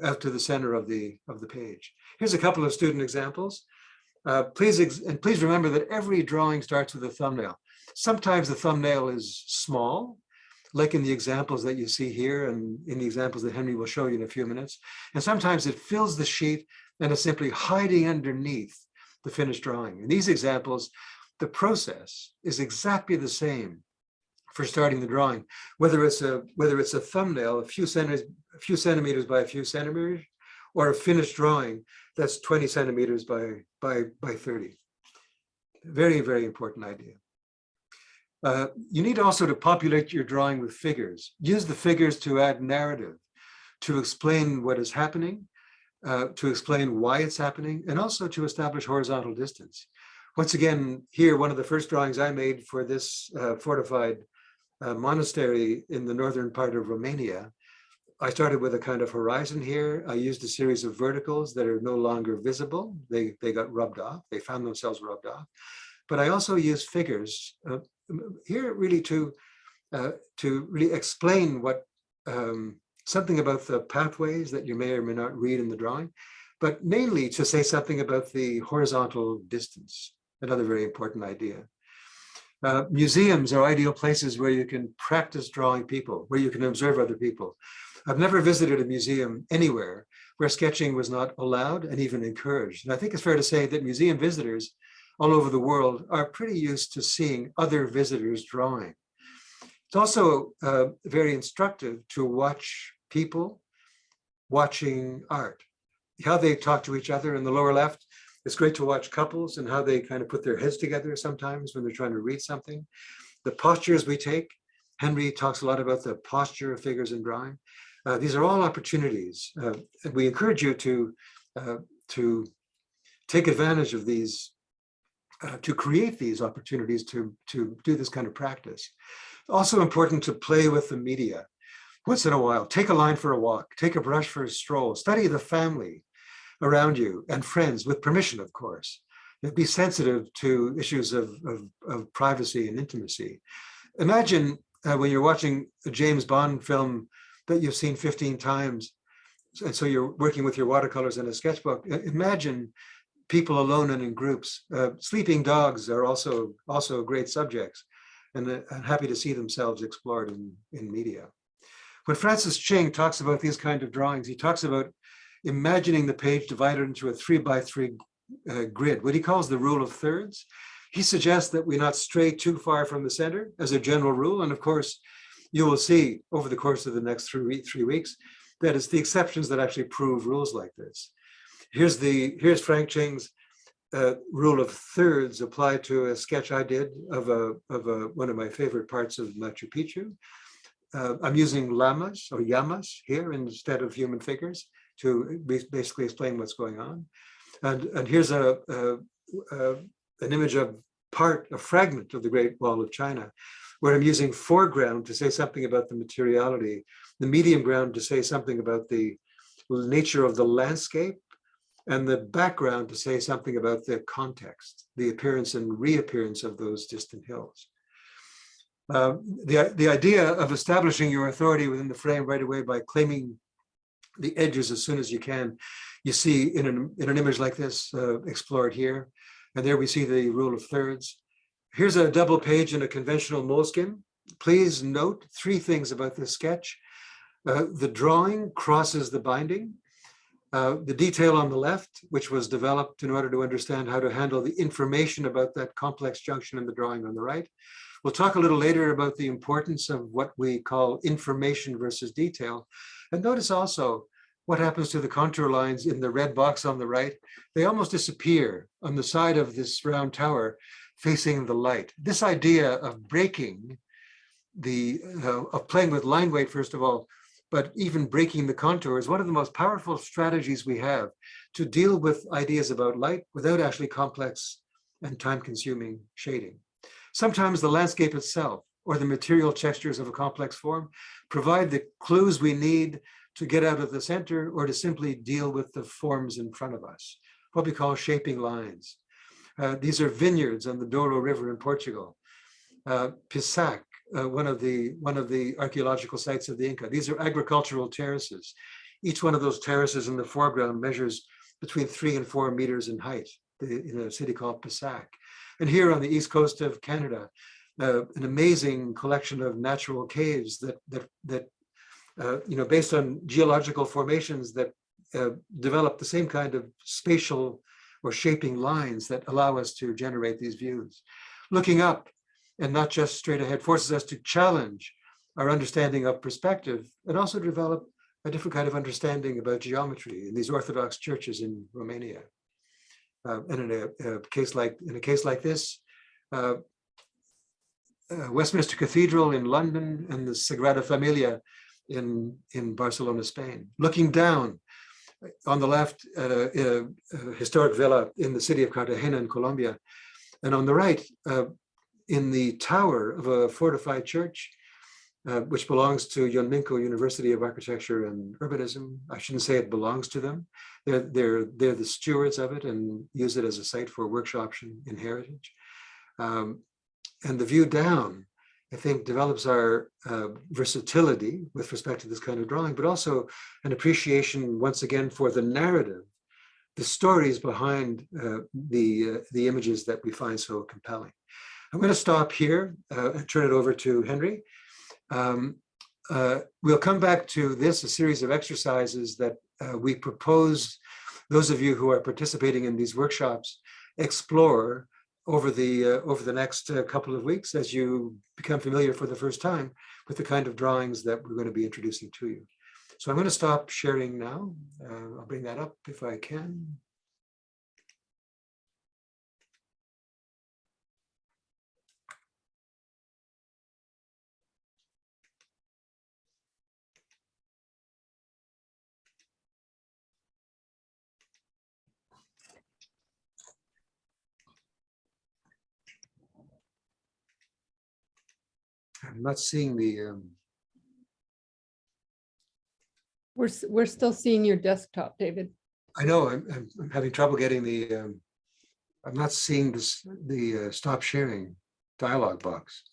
C: out to the center of the page. Here's a couple of student examples. Please remember that every drawing starts with a thumbnail. Sometimes the thumbnail is small, like in the examples that you see here and in the examples that Henry will show you in a few minutes. And sometimes it fills the sheet and is simply hiding underneath the finished drawing. In these examples, the process is exactly the same for starting the drawing, whether it's a thumbnail, a few centimeters by a few centimeters, or a finished drawing that's 20 centimeters by 30. Very, very important idea. You need also to populate your drawing with figures. Use the figures to add narrative, to explain what is happening, to explain why it's happening, and also to establish horizontal distance. Once again, here, one of the first drawings I made for this fortified monastery in the northern part of Romania, I started with a kind of horizon here. I used a series of verticals that are no longer visible. They got rubbed off. They found themselves rubbed off. But I also used figures here really to really explain what something about the pathways that you may or may not read in the drawing, but mainly to say something about the horizontal distance, another very important idea. Museums are ideal places where you can practice drawing people, where you can observe other people. I've never visited a museum anywhere where sketching was not allowed and even encouraged. And I think it's fair to say that museum visitors all over the world are pretty used to seeing other visitors drawing. It's also very instructive to watch people watching art, how they talk to each other. In the lower left, it's great to watch couples and how they kind of put their heads together sometimes when they're trying to read something. The postures we take, Henry talks a lot about the posture of figures in drawing. These are all opportunities. And we encourage you to take advantage of these, to create these opportunities to do this kind of practice. Also important to play with the media. Once in a while, take a line for a walk, take a brush for a stroll, study the family around you and friends with permission, of course. Be sensitive to issues of privacy and intimacy. Imagine when you're watching a James Bond film that you've seen 15 times, and so you're working with your watercolors in a sketchbook. Imagine people alone and in groups. Sleeping dogs are also great subjects, and I'm happy to see themselves explored in media. When Francis Cheung talks about these kind of drawings, he talks about imagining the page divided into a 3x3 grid, what he calls the rule of thirds. He suggests that we not stray too far from the center as a general rule. And of course, you will see over the course of the next 3 weeks that it's the exceptions that actually prove rules like this. Here's Frank Cheung's rule of thirds applied to a sketch I did of one of my favorite parts of Machu Picchu. I'm using llamas or llamas here instead of human figures to basically explain what's going on. And here's an image of a fragment of the Great Wall of China, where I'm using foreground to say something about the materiality, the medium ground to say something about the nature of the landscape, and the background to say something about the context, the appearance and reappearance of those distant hills. The idea of establishing your authority within the frame right away by claiming the edges as soon as you can, you see in an image like this explored here. And there we see the rule of thirds. Here's a double page in a conventional moleskin. Please note 3 things about this sketch. The drawing crosses the binding. The detail on the left, which was developed in order to understand how to handle the information about that complex junction in the drawing on the right. We'll talk a little later about the importance of what we call information versus detail. And notice also what happens to the contour lines in the red box on the right. They almost disappear on the side of this round tower facing the light. This idea of breaking of playing with line weight, first of all, but even breaking the contour is one of the most powerful strategies we have to deal with ideas about light without actually complex and time-consuming shading. Sometimes the landscape itself or the material textures of a complex form provide the clues we need to get out of the center or to simply deal with the forms in front of us, what we call shaping lines. These are vineyards on the Douro River in Portugal. Pisac, one of the archaeological sites of the Inca. These are agricultural terraces. Each one of those terraces in the foreground measures between 3 and 4 meters in height in a city called Pisac. And here on the east coast of Canada, an amazing collection of natural caves that based on geological formations that develop the same kind of spatial or shaping lines that allow us to generate these views. Looking up and not just straight ahead forces us to challenge our understanding of perspective and also develop a different kind of understanding about geometry in these Orthodox churches in Romania. And in a case like this, Westminster Cathedral in London and the Sagrada Familia in Barcelona, Spain. Looking down on the left, a historic villa in the city of Cartagena in Colombia, and on the right, in the tower of a fortified church, which belongs to Yonminko University of Architecture and Urbanism. I shouldn't say it belongs to them. They're the stewards of it and use it as a site for workshops in heritage. And the view down, I think, develops our versatility with respect to this kind of drawing, but also an appreciation, once again, for the narrative, the stories behind the images that we find so compelling. I'm going to stop here and turn it over to Henry. We'll come back to this, a series of exercises that we propose those of you who are participating in these workshops explore over the next couple of weeks as you become familiar for the first time with the kind of drawings that we're going to be introducing to you. So I'm going to stop sharing now. I'll bring that up if I can. I'm not seeing the.
B: We're still seeing your desktop, David.
C: I know I'm having trouble getting the. I'm not seeing this the stop sharing dialog box.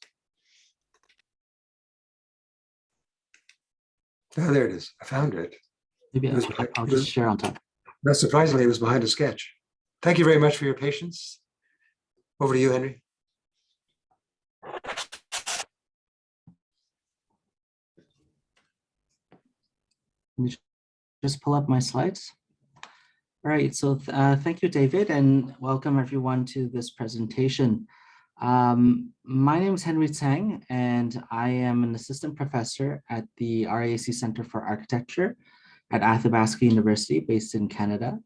C: Oh, there it is. I found it.
D: Maybe I'll just share on top.
C: Not surprisingly, it was behind a sketch. Thank you very much for your patience. Over to you, Henry.
D: Let me just pull up my slides. All right, so thank you, David, and welcome everyone to this presentation. My name is Henry Tsang, and I am an assistant professor at the RAIC Center for Architecture at Athabasca University, based in Canada.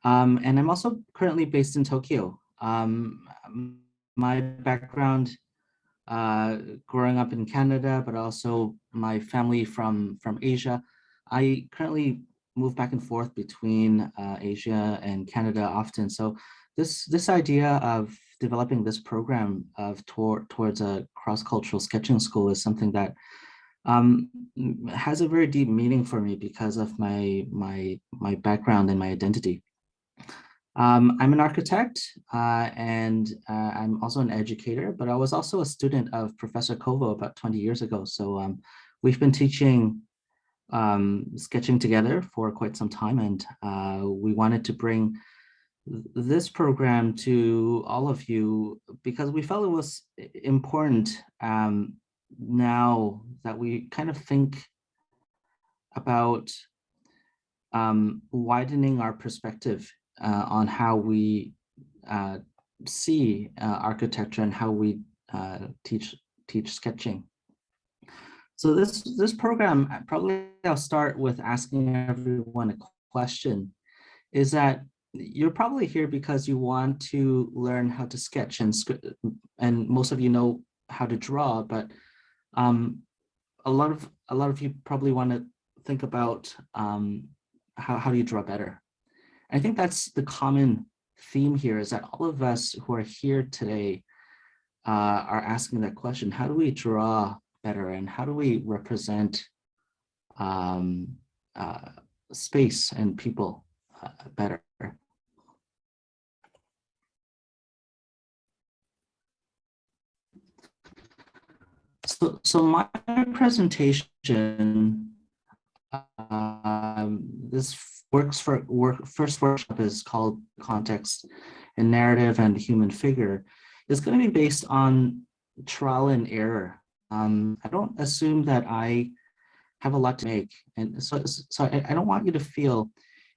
D: And I'm also currently based in Tokyo. My background growing up in Canada, but also my family from Asia. I currently move back and forth between Asia and Canada often. So this idea of developing this program of towards a cross-cultural sketching school is something that has a very deep meaning for me because of my background and my identity. I'm an architect and I'm also an educator, but I was also a student of Professor Covo about 20 years ago. So we've been teaching sketching together for quite some time, and we wanted to bring this program to all of you because we felt it was important now that we kind of think about widening our perspective on how we see architecture and how we teach sketching. So this program, probably I'll start with asking everyone a question, is that you're probably here because you want to learn how to sketch, and most of you know how to draw, but a lot of you probably want to think about how do you draw better. I think that's the common theme here, is that all of us who are here today are asking that question: how do we draw better, and how do we represent space and people better? So my presentation, this first workshop is called Context and Narrative and the Human Figure, is going to be based on trial and error. I don't assume that I have a lot to make, and so I don't want you to feel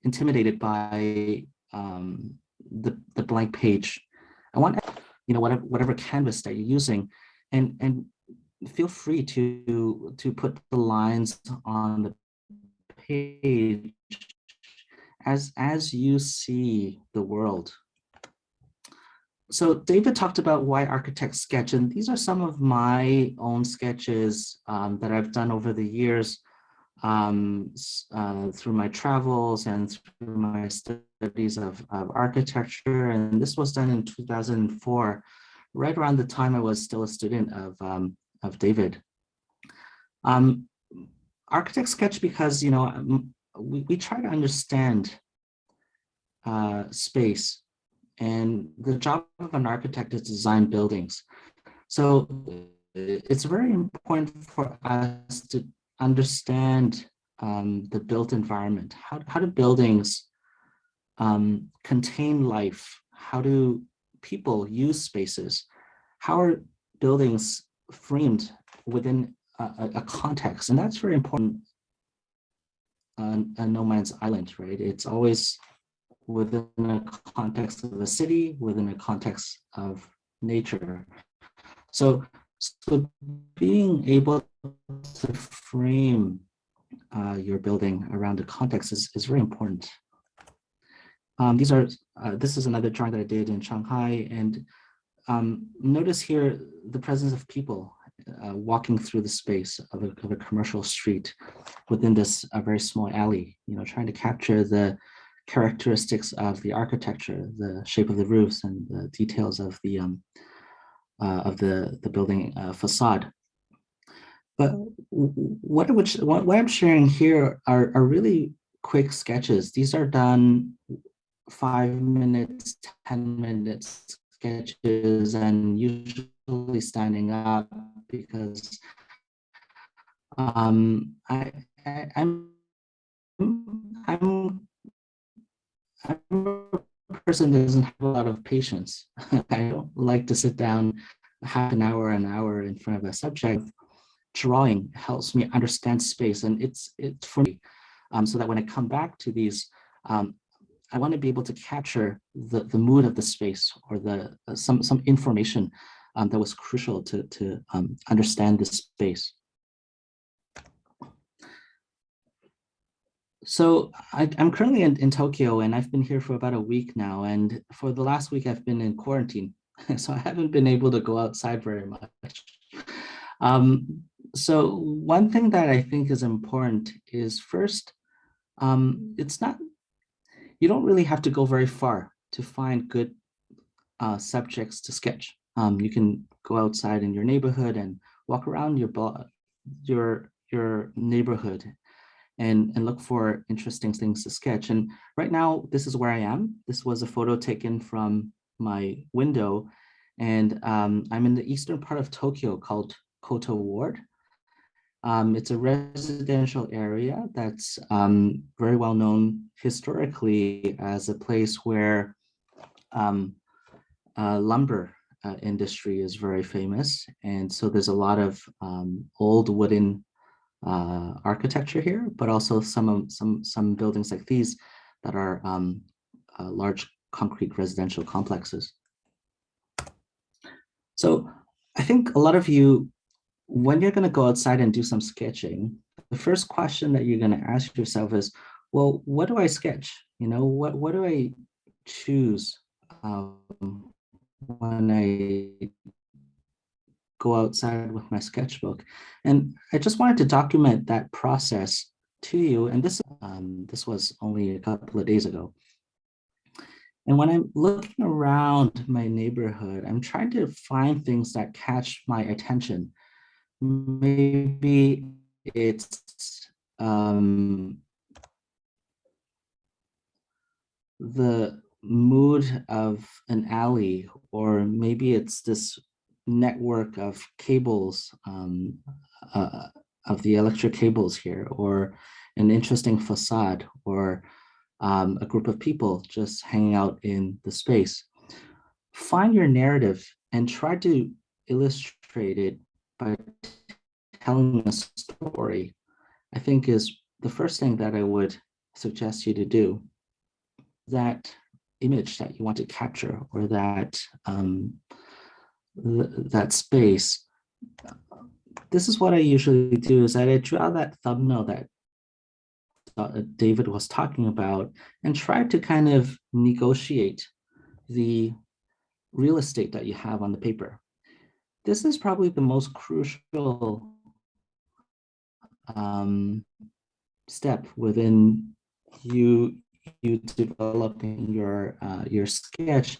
D: intimidated by the blank page. I want, you know, whatever canvas that you're using, and feel free to put the lines on the page as you see the world. So David talked about why architects sketch, and these are some of my own sketches that I've done over the years through my travels and through my studies of architecture. And this was done in 2004, right around the time I was still a student of David. Architects sketch because, you know, we try to understand space, and the job of an architect is to design buildings. So it's very important for us to understand the built environment. How do buildings contain life? How do people use spaces? How are buildings framed within a context? And that's very important. a no man's island, right? It's always within a context of a city, within a context of nature. So being able to frame your building around the context is very important. This is another drawing that I did in Shanghai, and notice here the presence of people walking through the space of a commercial street within this very small alley, trying to capture the characteristics of the architecture, the shape of the roofs, and the details of the building facade. But what I'm sharing here are really quick sketches. These are done 5 minutes, 10 minutes sketches, and usually standing up because I'm a person that doesn't have a lot of patience. I don't like to sit down half an hour in front of a subject. Drawing helps me understand space, and it's for me, so that when I come back to these, I want to be able to capture the mood of the space, or some information that was crucial to understand the space. So I'm currently in Tokyo, and I've been here for about a week now. And for the last week, I've been in quarantine. So I haven't been able to go outside very much. So one thing that I think is important is first, you don't really have to go very far to find good subjects to sketch. You can go outside in your neighborhood and walk around your neighborhood and look for interesting things to sketch. And right now, this is where I am. This was a photo taken from my window, and I'm in the eastern part of Tokyo called Koto Ward. It's a residential area that's very well known historically as a place where lumber industry is very famous. And so there's a lot of old wooden architecture here, but also some buildings like these that are large concrete residential complexes. So I think a lot of you, when you're going to go outside and do some sketching, the first question that you're going to ask yourself is, well, what do I sketch? What do I choose when I go outside with my sketchbook? And I just wanted to document that process to you. And this was only a couple of days ago. And when I'm looking around my neighborhood, I'm trying to find things that catch my attention. Maybe it's the mood of an alley, or maybe it's this network of cables, of the electric cables here, or an interesting facade, or a group of people just hanging out in the space. Find your narrative and try to illustrate it by telling a story, I think is the first thing that I would suggest you to do. That image that you want to capture, or that that space. This is what I usually do, is that I draw that thumbnail that David was talking about, and try to kind of negotiate the real estate that you have on the paper. This is probably the most crucial step within you developing your sketch,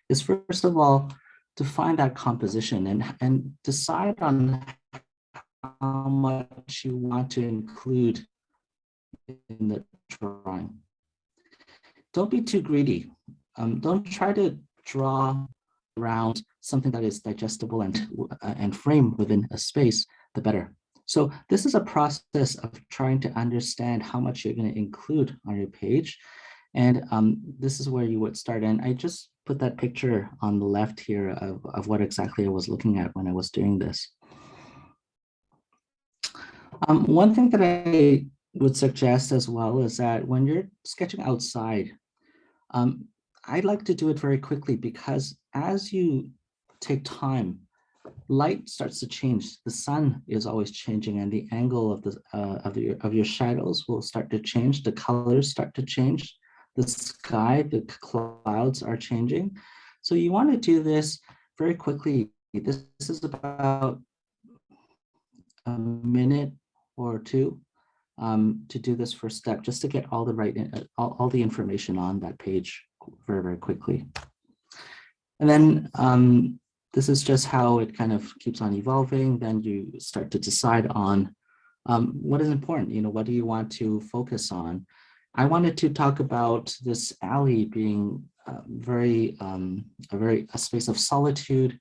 D: is first of all to find that composition and decide on how much you want to include in the drawing. Don't be too greedy. Don't try to draw around something that is digestible and framed within a space, the better. So this is a process of trying to understand how much you're going to include on your page. And this is where you would start. And I just put that picture on the left here of what exactly I was looking at when I was doing this. One thing that I would suggest as well is that when you're sketching outside, I'd like to do it very quickly, because as you take time, light starts to change. The sun is always changing, and the angle of of your shadows will start to change. The colors start to change. The sky, the clouds are changing. So you want to do this very quickly. This is about a minute or two to do this first step, just to get all the all the information on that page very, very quickly. And then this is just how it kind of keeps on evolving. Then you start to decide on what is important. What do you want to focus on? I wanted to talk about this alley being a space of solitude.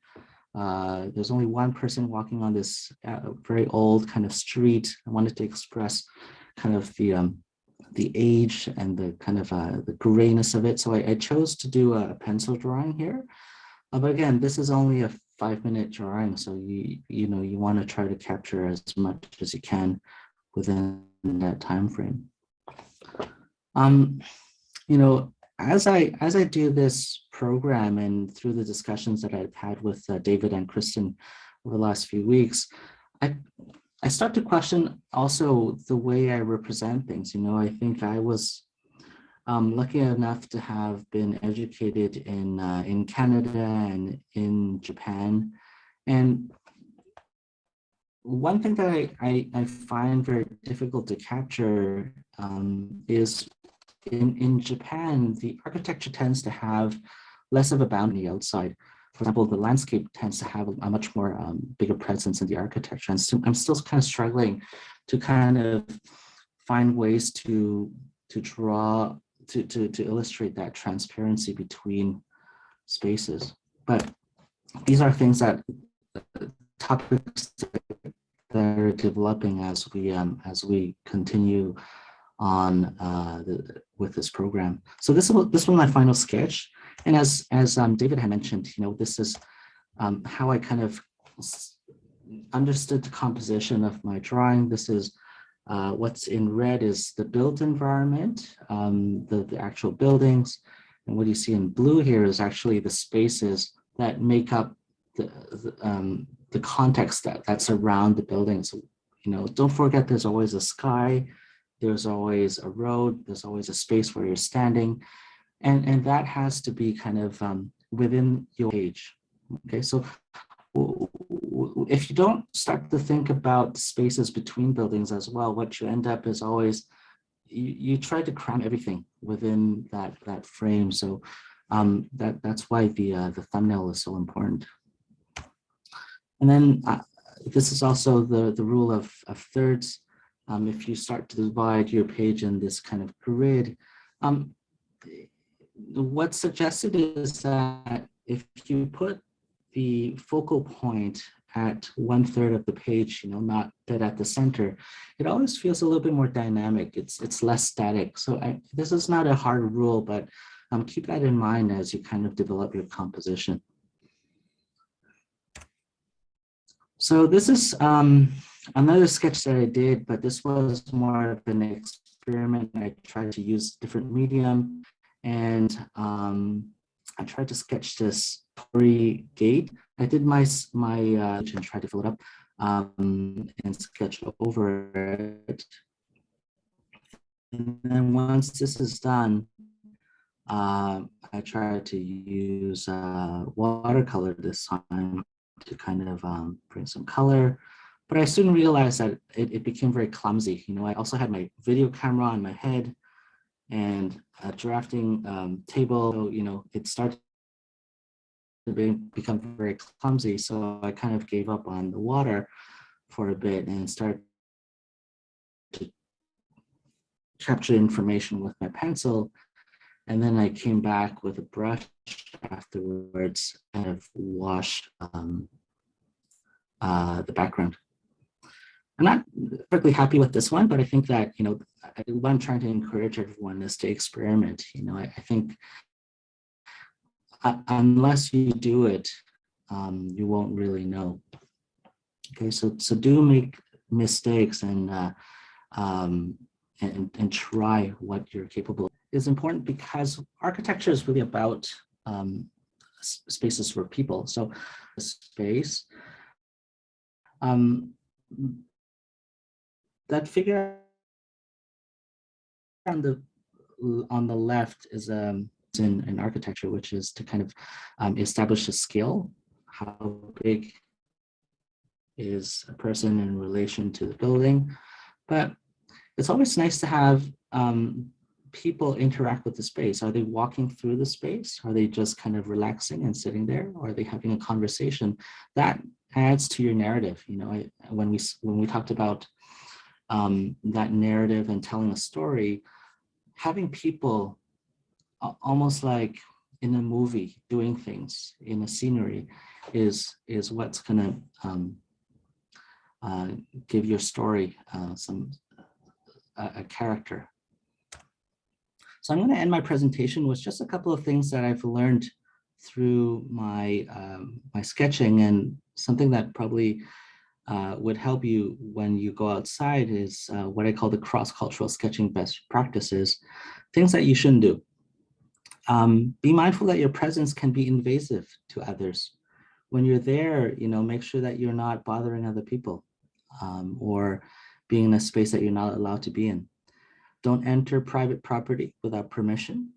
D: There's only one person walking on this very old kind of street. I wanted to express kind of the age and the kind of the grayness of it. So I chose to do a pencil drawing here. But again, this is only a 5-minute drawing, so you want to try to capture as much as you can within that time frame. As I do this program, and through the discussions that I've had with David and Kristen over the last few weeks, I start to question also the way I represent things. I think I was lucky enough to have been educated in Canada and in Japan. And one thing that I find very difficult to capture is in Japan, the architecture tends to have less of a boundary outside. For example, the landscape tends to have a much more bigger presence in the architecture. And so I'm still kind of struggling to kind of find ways to draw, to illustrate that transparency between spaces. But these are things that topics that are developing as we continue on with this program. So this was my final sketch, and as David had mentioned, this is how I kind of understood the composition of my drawing. This is what's in red is the built environment, the actual buildings, and what you see in blue here is actually the spaces that make up the context that's around the buildings. Don't forget, there's always a sky, there's always a road, there's always a space where you're standing, and that has to be kind of within your page. Okay, so if you don't start to think about spaces between buildings as well, what you end up is always you try to cram everything within that frame. So that's why the thumbnail is so important. And then this is also the rule of thirds. If you start to divide your page in this kind of grid, what's suggested is that if you put the focal point at 1/3 of the page, not dead at the center, it always feels a little bit more dynamic. It's less static. So this is not a hard rule, but keep that in mind as you kind of develop your composition. So this is another sketch that I did, but this was more of an experiment. I tried to use different medium, and I tried to sketch this Torii gate. I did my and tried to fill it up and sketch over it. And then once this is done, I tried to use watercolor this time to kind of bring some color. But I soon realized that it became very clumsy. I also had my video camera on my head and a drafting table. So, it started to become very clumsy. So I kind of gave up on the water for a bit and started to capture information with my pencil. And then I came back with a brush afterwards and have washed the background. I'm not perfectly happy with this one, but I think that, what I'm trying to encourage everyone is to experiment. I think unless you do it, you won't really know. Okay, so do make mistakes, and and try what you're capable of is important, because architecture is really about spaces for people. So space, that figure on the left is in architecture, which is to kind of establish a scale. How big is a person in relation to the building? But it's always nice to have people interact with the space. Are they walking through the space? Are they just kind of relaxing and sitting there? Or are they having a conversation? That adds to your narrative. You know, when we talked about that narrative and telling a story, having people almost like in a movie doing things in a scenery is what's gonna give your story a character. So I'm going to end my presentation with just a couple of things that I've learned through my my sketching, and something that probably would help you when you go outside is what I call the cross-cultural sketching best practices, things that you shouldn't do. Be mindful that your presence can be invasive to others. When you're there, you know, make sure that you're not bothering other people or being in a space that you're not allowed to be in. Don't enter private property without permission.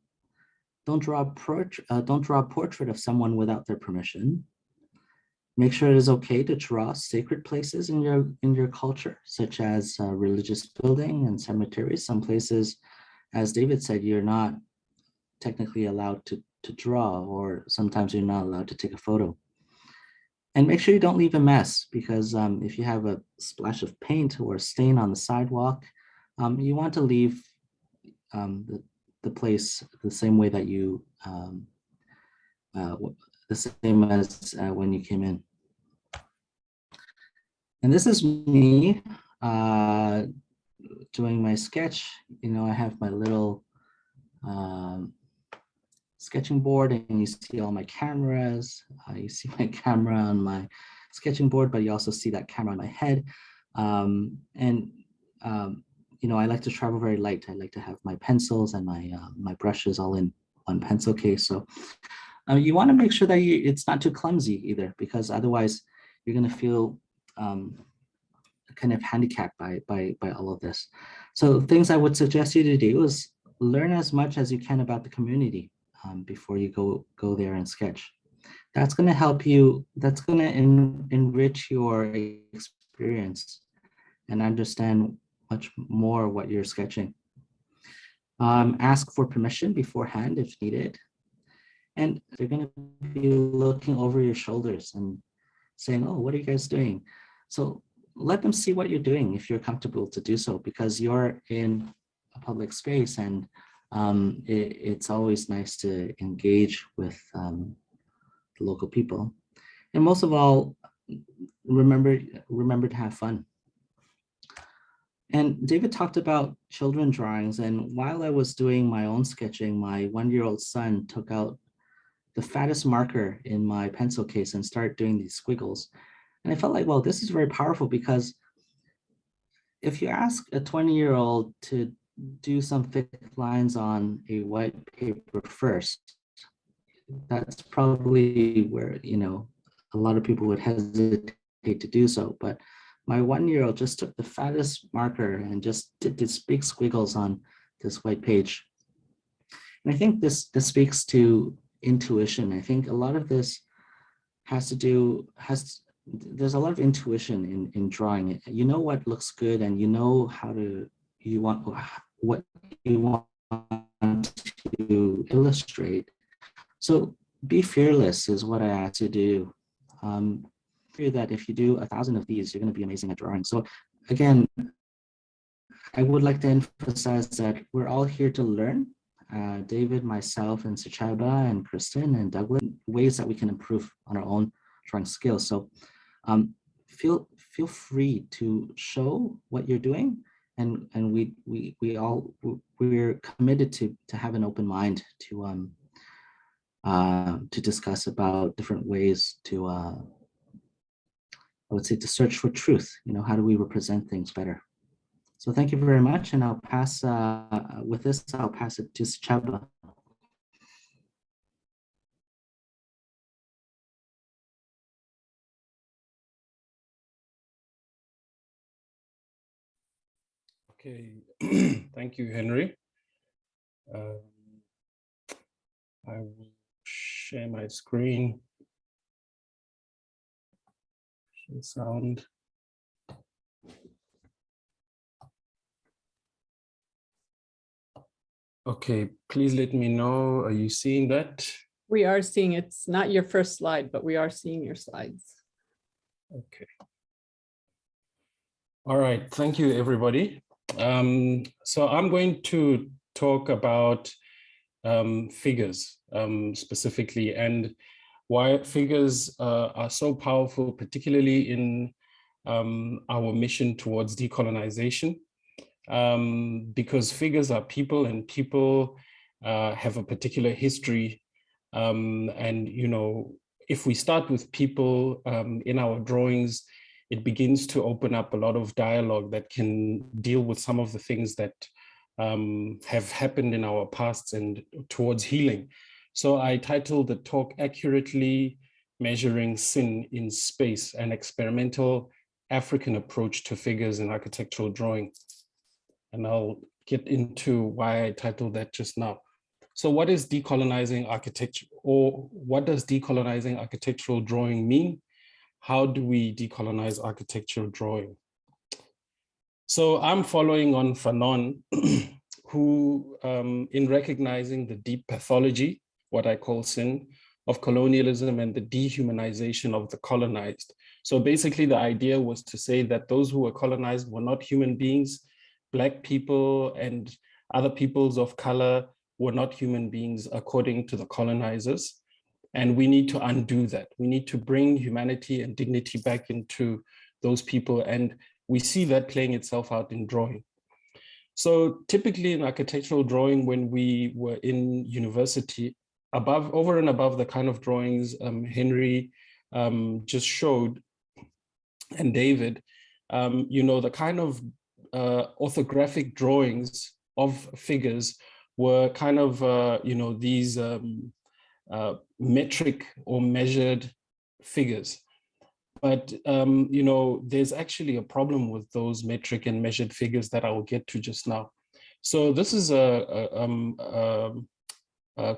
D: Don't draw a portrait of someone without their permission. Make sure it is okay to draw sacred places in your culture, such as religious building and cemeteries. Some places, as David said, you're not technically allowed to draw, or sometimes you're not allowed to take a photo. And make sure you don't leave a mess, because if you have a splash of paint or a stain on the sidewalk, you want to leave the place the same way that you, the same as when you came in. And this is me doing my sketch. You know, I have my little sketching board, and you see all my cameras. You see my camera on my sketching board, but you also see that camera on my head. You know, I like to travel very light. I like to have my pencils and my brushes all in one pencil case. So you want to make sure that it's not too clumsy either, because otherwise you're going to feel kind of handicapped by all of this. So things I would suggest you to do is learn as much as you can about the community before you go there and sketch. That's going to help you. That's going to enrich your experience and understand much more what you're sketching. Ask for permission beforehand if needed. And they're going to be looking over your shoulders and saying, oh, what are you guys doing? So let them see what you're doing if you're comfortable to do so, because you're in a public space, and it's always nice to engage with the local people. And most of all, remember to have fun. And David talked about children drawings, and while I was doing my own sketching, my 1-year-old son took out the fattest marker in my pencil case and started doing these squiggles. And I felt like, well, this is very powerful, because if you ask a 20-year-old to do some thick lines on a white paper first, that's probably where, you know, a lot of people would hesitate to do so. But my 1-year-old just took the fattest marker and just did these big squiggles on this white page. And I think this speaks to intuition. I think a lot of this there's a lot of intuition in drawing it. You know what looks good, and you know what you want to illustrate. So be fearless is what I ask you to do. That if you do 1,000 of these, you're going to be amazing at drawing. So again, I would like to emphasize that we're all here to learn. David, myself, and Sechaba, and Kristen, and Douglas, ways that we can improve on our own drawing skills. So feel free to show what you're doing, and we're committed to have an open mind to discuss about different ways to I would say to search for truth. You know, how do we represent things better? So thank you very much, and I'll pass, with this, I'll pass it to Sechaba.
E: Okay, thank you, Henry. I will share my screen. Share sound. Okay, please let me know. Are you seeing that?
B: We are seeing, it's not your first slide, but we are seeing your slides.
E: Okay. All right, thank you, everybody. So I'm going to talk about figures specifically, and why figures are so powerful, particularly in our mission towards decolonization, because figures are people, and people have a particular history. And, you know, if we start with people in our drawings, it begins to open up a lot of dialogue that can deal with some of the things that have happened in our pasts and towards healing. So I titled the talk Accurately Measuring Sin in Space, an Experimental African Approach to Figures in Architectural Drawing. And I'll get into why I titled that just now. So what is decolonizing architecture, or what does decolonizing architectural drawing mean? How do we decolonize architectural drawing? So I'm following on Fanon, who in recognizing the deep pathology, what I call sin, of colonialism and the dehumanization of the colonized. So basically the idea was to say that those who were colonized were not human beings. Black people and other peoples of color were not human beings according to the colonizers. And we need to undo that. We need to bring humanity and dignity back into those people. And we see that playing itself out in drawing. So typically in architectural drawing, when we were in university, over and above the kind of drawings Henry just showed, and David, you know, the kind of orthographic drawings of figures were kind of, you know, these metric or measured figures. But, you know, there's actually a problem with those metric and measured figures that I will get to just now. So this is a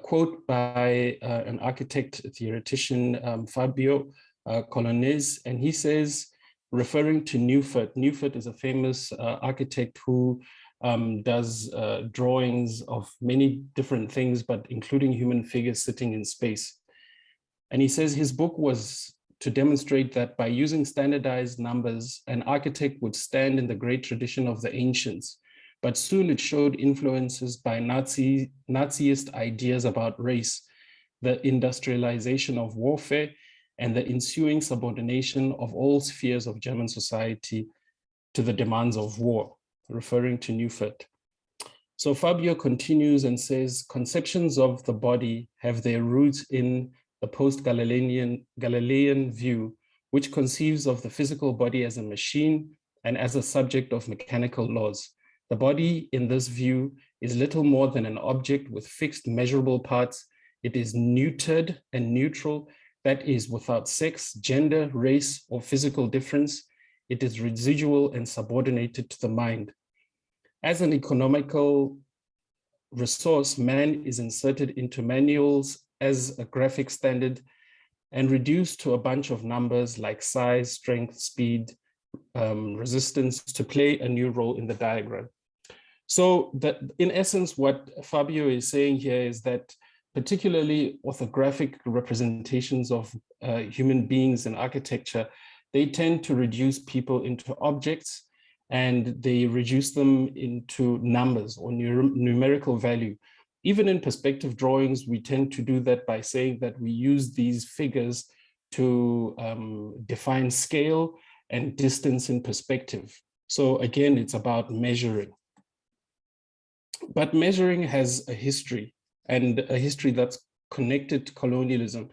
E: quote by an architect theoretician, Fabio Colonese, and he says, referring to Neufert. Neufert is a famous architect who does drawings of many different things, but including human figures sitting in space. And he says his book was to demonstrate that by using standardized numbers, an architect would stand in the great tradition of the ancients. But soon it showed influences by Naziist ideas about race, the industrialization of warfare, and the ensuing subordination of all spheres of German society to the demands of war, referring to Neufert. So Fabio continues and says, conceptions of the body have their roots in the post-Galilean view, which conceives of the physical body as a machine and as a subject of mechanical laws. The body in this view is little more than an object with fixed measurable parts. It is neutered and neutral, that is without sex, gender, race, or physical difference. It is residual and subordinated to the mind. As an economical resource, man is inserted into manuals as a graphic standard and reduced to a bunch of numbers like size, strength, speed, resistance to play a new role in the diagram. So that in essence, what Fabio is saying here is that particularly orthographic representations of human beings in architecture, they tend to reduce people into objects, and they reduce them into numbers or numerical value. Even in perspective drawings, we tend to do that by saying that we use these figures to define scale and distance in perspective. So again, it's about measuring. But measuring has a history, and a history that's connected to colonialism.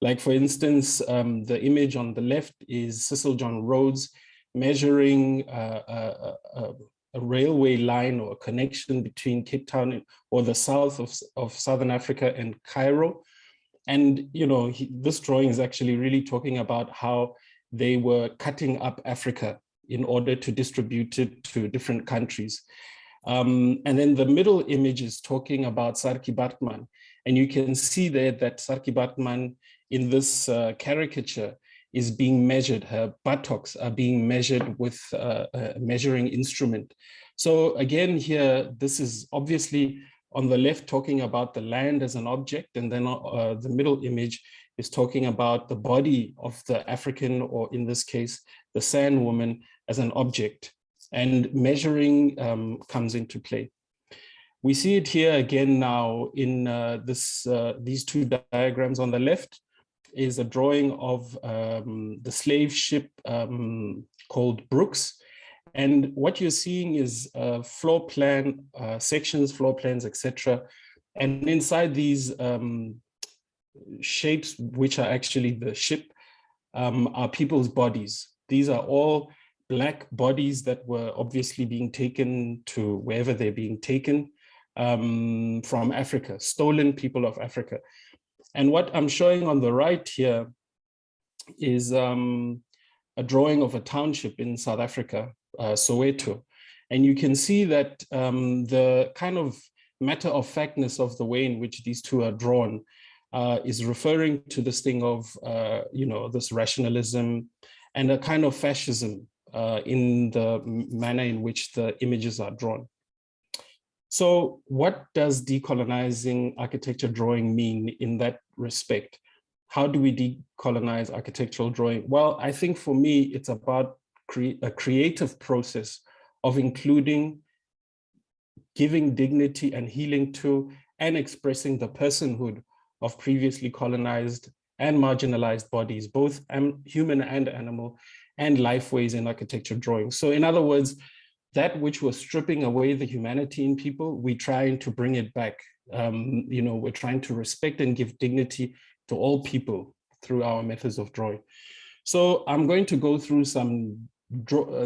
E: Like for instance, the image on the left is Cecil John Rhodes measuring a railway line or a connection between Cape Town or the south of Southern Africa and Cairo. And, you know, this drawing is actually really talking about how they were cutting up Africa in order to distribute it to different countries. And then the middle image is talking about Sarki Batman. And you can see there that Sarki Batman in this caricature is being measured. Her buttocks are being measured with a measuring instrument. So again, here, this is obviously on the left talking about the land as an object, and then the middle image is talking about the body of the African, or in this case, the San woman, as an object. And measuring comes into play. We see it here again now in these two diagrams. On the left is a drawing of the slave ship called Brooks. And what you're seeing is floor plan, sections, floor plans, etc. And inside these shapes, which are actually the ship, are people's bodies. These are all Black bodies that were obviously being taken to wherever they're being taken from Africa, stolen people of Africa. And what I'm showing on the right here is a drawing of a township in South Africa, Soweto. And you can see that the kind of matter of factness of the way in which these two are drawn is referring to this thing of, you know, this rationalism and a kind of fascism in the manner in which the images are drawn. So what does decolonizing architecture drawing mean in that respect? How do we decolonize architectural drawing? Well, I think for me, it's about a creative process of including, giving dignity and healing to, and expressing the personhood of previously colonized and marginalized bodies, both human and animal, and lifeways in architecture drawing. So in other words, that which was stripping away the humanity in people, we're trying to bring it back. You know, we're trying to respect and give dignity to all people through our methods of drawing. So I'm going to go through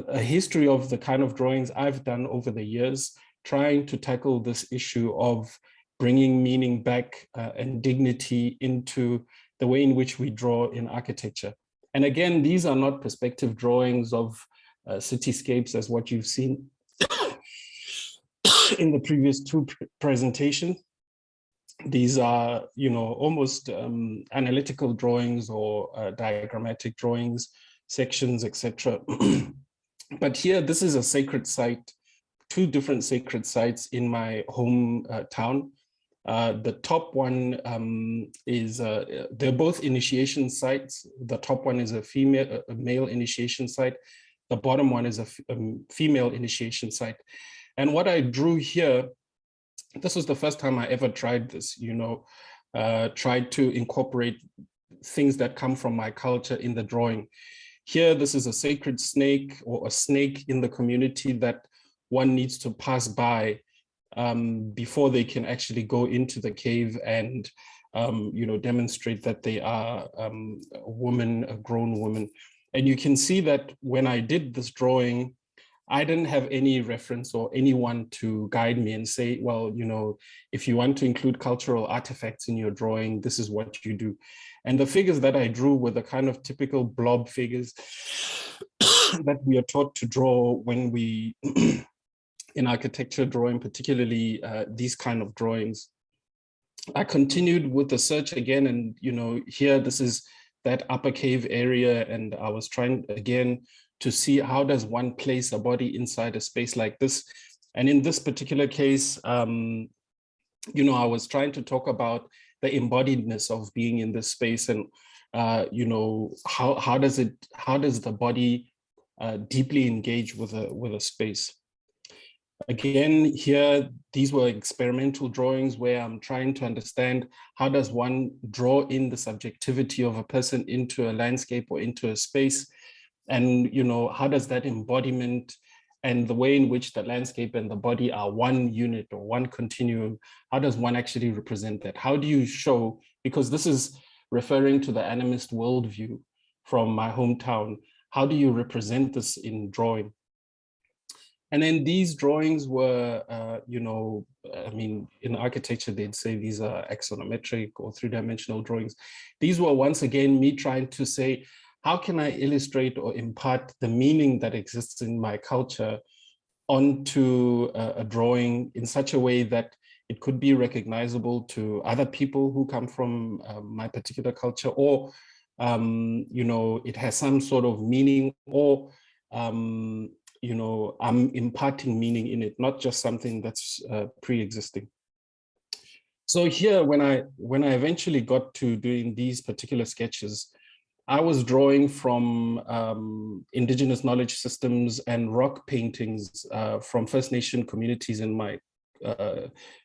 E: a history of the kind of drawings I've done over the years, trying to tackle this issue of bringing meaning back and dignity into the way in which we draw in architecture. And again, these are not perspective drawings of cityscapes as what you've seen in the previous two presentations. These are, you know, almost analytical drawings or diagrammatic drawings, sections, etc. But here, this is a sacred site, two different sacred sites in my hometown. The top one is, they're both initiation sites. The top one is a male initiation site. The bottom one is a female initiation site. And what I drew here, this was the first time I ever tried this, you know, tried to incorporate things that come from my culture in the drawing. Here, this is a sacred snake, or a snake in the community that one needs to pass by before they can actually go into the cave and, you know, demonstrate that they are a woman, a grown woman. And you can see that when I did this drawing, I didn't have any reference or anyone to guide me and say, well, you know, if you want to include cultural artifacts in your drawing, this is what you do. And the figures that I drew were the kind of typical blob figures that we are taught to draw when we, in architecture drawing, particularly these kind of drawings. I continued with the search again, and, you know, here, this is that upper cave area, and I was trying again to see how does one place a body inside a space like this. And in this particular case, you know, I was trying to talk about the embodiedness of being in this space, and you know, how does the body deeply engage with a space. Again, here, these were experimental drawings where I'm trying to understand how does one draw in the subjectivity of a person into a landscape or into a space, and, you know, how does that embodiment and the way in which the landscape and the body are one unit or one continuum, how does one actually represent that? How do you show, because this is referring to the animist worldview from my hometown, how do you represent this in drawing? And then these drawings were, you know, I mean, in architecture, they'd say these are axonometric or three-dimensional drawings. These were once again me trying to say, how can I illustrate or impart the meaning that exists in my culture onto a drawing in such a way that it could be recognizable to other people who come from my particular culture, or you know, it has some sort of meaning, or you know, I'm imparting meaning in it, not just something that's pre-existing. So here, when I eventually got to doing these particular sketches, I was drawing from indigenous knowledge systems and rock paintings from First Nation communities in my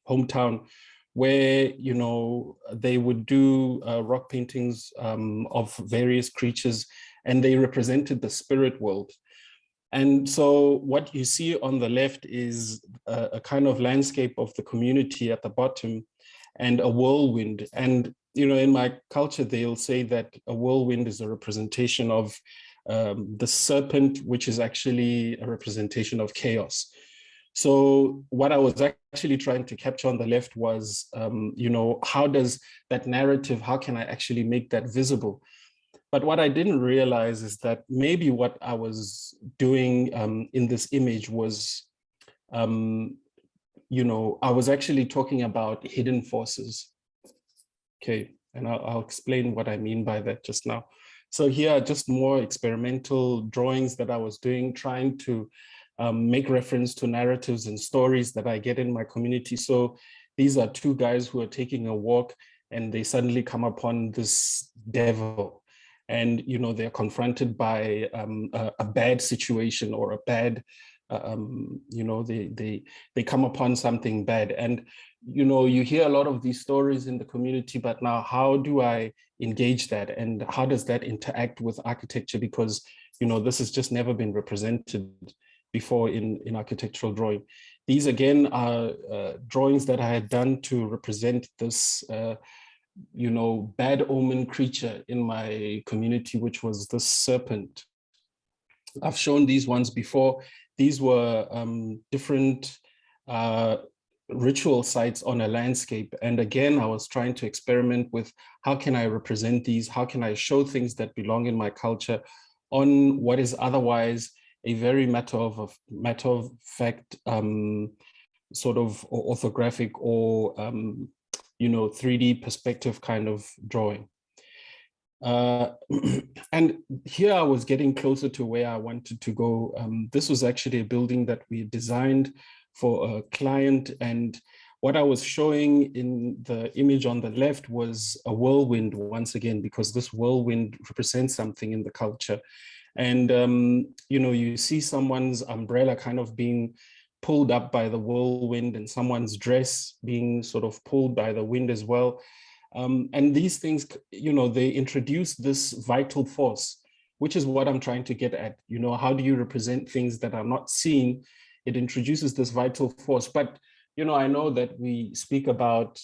E: hometown, where, you know, they would do rock paintings of various creatures, and they represented the spirit world. And so what you see on the left is a kind of landscape of the community at the bottom, and a whirlwind. And, you know, in my culture, they'll say that a whirlwind is a representation of the serpent, which is actually a representation of chaos. So what I was actually trying to capture on the left was, you know, how does that narrative, how can I actually make that visible? But what I didn't realize is that maybe what I was doing in this image was, you know, I was actually talking about hidden forces. Okay, and I'll explain what I mean by that just now. So here are just more experimental drawings that I was doing, trying to make reference to narratives and stories that I get in my community. So these are two guys who are taking a walk, and they suddenly come upon this devil. And, you know, they're confronted by a bad situation or a bad, you know, they come upon something bad. And, you know, you hear a lot of these stories in the community, but now how do I engage that? And how does that interact with architecture? Because, you know, this has just never been represented before in architectural drawing. These again are drawings that I had done to represent this, you know, bad omen creature in my community, which was the serpent. I've shown these ones before. These were different ritual sites on a landscape. And again, I was trying to experiment with how can I represent these? How can I show things that belong in my culture on what is otherwise a very matter of fact sort of orthographic or you know, 3D perspective kind of drawing. And here I was getting closer to where I wanted to go. This was actually a building that we designed for a client, and what I was showing in the image on the left was a whirlwind once again, because this whirlwind represents something in the culture. And, you know, you see someone's umbrella kind of being pulled up by the whirlwind, and someone's dress being sort of pulled by the wind as well. And these things, you know, they introduce this vital force, which is what I'm trying to get at. You know, how do you represent things that are not seen? It introduces this vital force. But, you know, I know that we speak about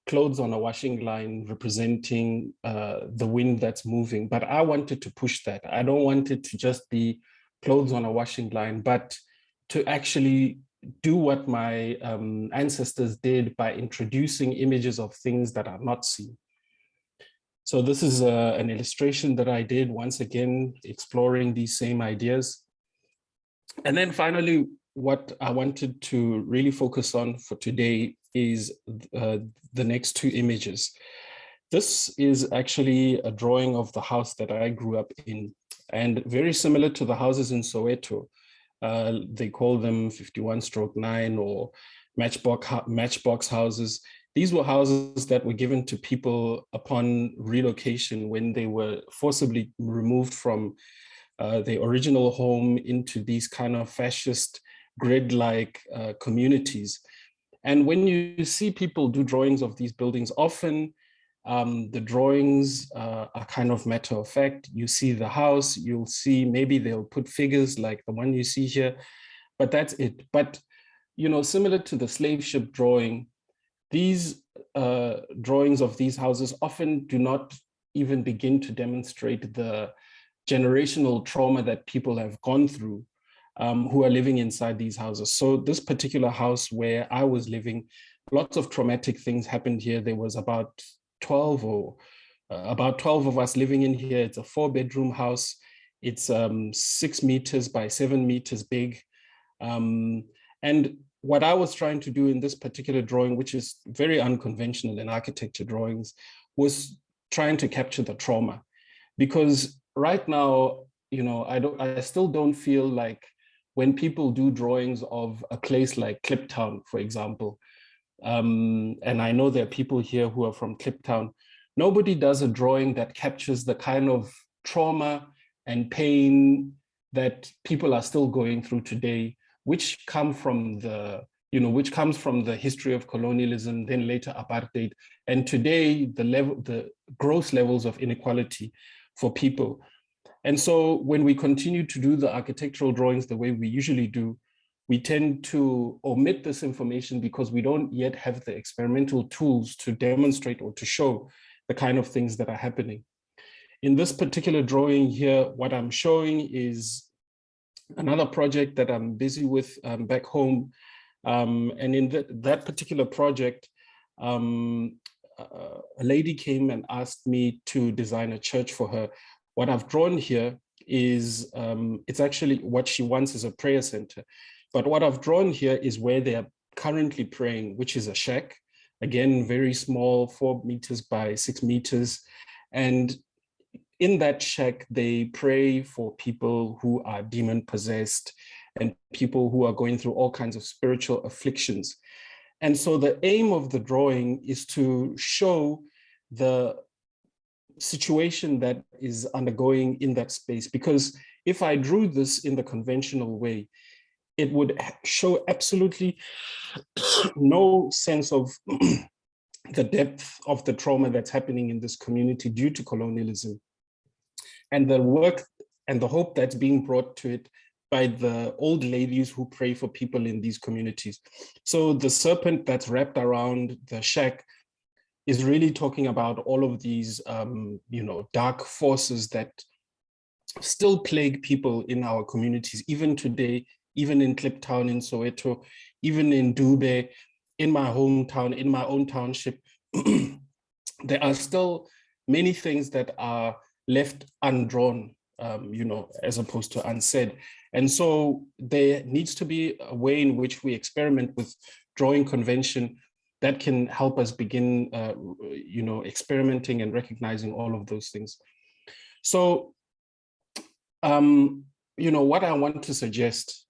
E: clothes on a washing line representing the wind that's moving, but I wanted to push that. I don't want it to just be clothes on a washing line, but to actually do what my ancestors did by introducing images of things that are not seen. So this is an illustration that I did, once again, exploring these same ideas. And then finally, what I wanted to really focus on for today is the next two images. This is actually a drawing of the house that I grew up in, and very similar to the houses in Soweto. They call them 51/9 or matchbox houses. These were houses that were given to people upon relocation when they were forcibly removed from their original home into these kind of fascist grid-like communities. And when you see people do drawings of these buildings, often the drawings are kind of matter of fact. You see the house, you'll see maybe they'll put figures like the one you see here, but that's it. But, you know, similar to the slave ship drawing, these drawings of these houses often do not even begin to demonstrate the generational trauma that people have gone through who are living inside these houses. So this particular house where I was living, lots of traumatic things happened here. There was about 12 of us living in here. It's a 4-bedroom house. It's 6 meters by 7 meters big. And what I was trying to do in this particular drawing, which is very unconventional in architecture drawings, was trying to capture the trauma. Because right now, I still don't feel like when people do drawings of a place like Kliptown, for example, and I know there are people here who are from Kliptown, nobody does a drawing that captures the kind of trauma and pain that people are still going through today, which come from which comes from the history of colonialism, then later apartheid, and today the gross levels of inequality for people. And so when we continue to do the architectural drawings the way we usually do, we tend to omit this information because we don't yet have the experimental tools to demonstrate or to show the kind of things that are happening. In this particular drawing here, what I'm showing is another project that I'm busy with back home. And in that particular project, a lady came and asked me to design a church for her. What I've drawn here is, it's actually what she wants is a prayer center. But what I've drawn here is where they are currently praying, which is a shack. Again, very small, 4 meters by 6 meters. And in that shack, they pray for people who are demon possessed and people who are going through all kinds of spiritual afflictions. And so the aim of the drawing is to show the situation that is undergoing in that space. Because if I drew this in the conventional way, it would show absolutely no sense of the depth of the trauma that's happening in this community due to colonialism, and the work and the hope that's being brought to it by the old ladies who pray for people in these communities. So the serpent that's wrapped around the shack is really talking about all of these, dark forces that still plague people in our communities, even today, even in Kliptown, in Soweto, even in Dube, in my hometown, in my own township. There are still many things that are left undrawn, as opposed to unsaid. And so there needs to be a way in which we experiment with drawing convention that can help us begin, experimenting and recognizing all of those things. So, what I want to suggest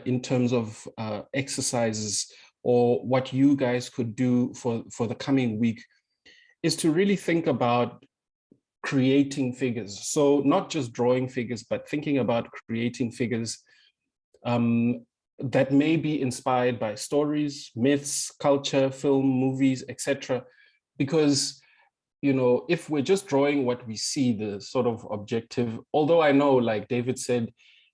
E: in terms of exercises or what you guys could do for the coming week is to really think about creating figures. So not just drawing figures, but thinking about creating figures that may be inspired by stories, myths, culture, film, movies, etc. Because, if we're just drawing what we see, the sort of objective, although I know, like David said,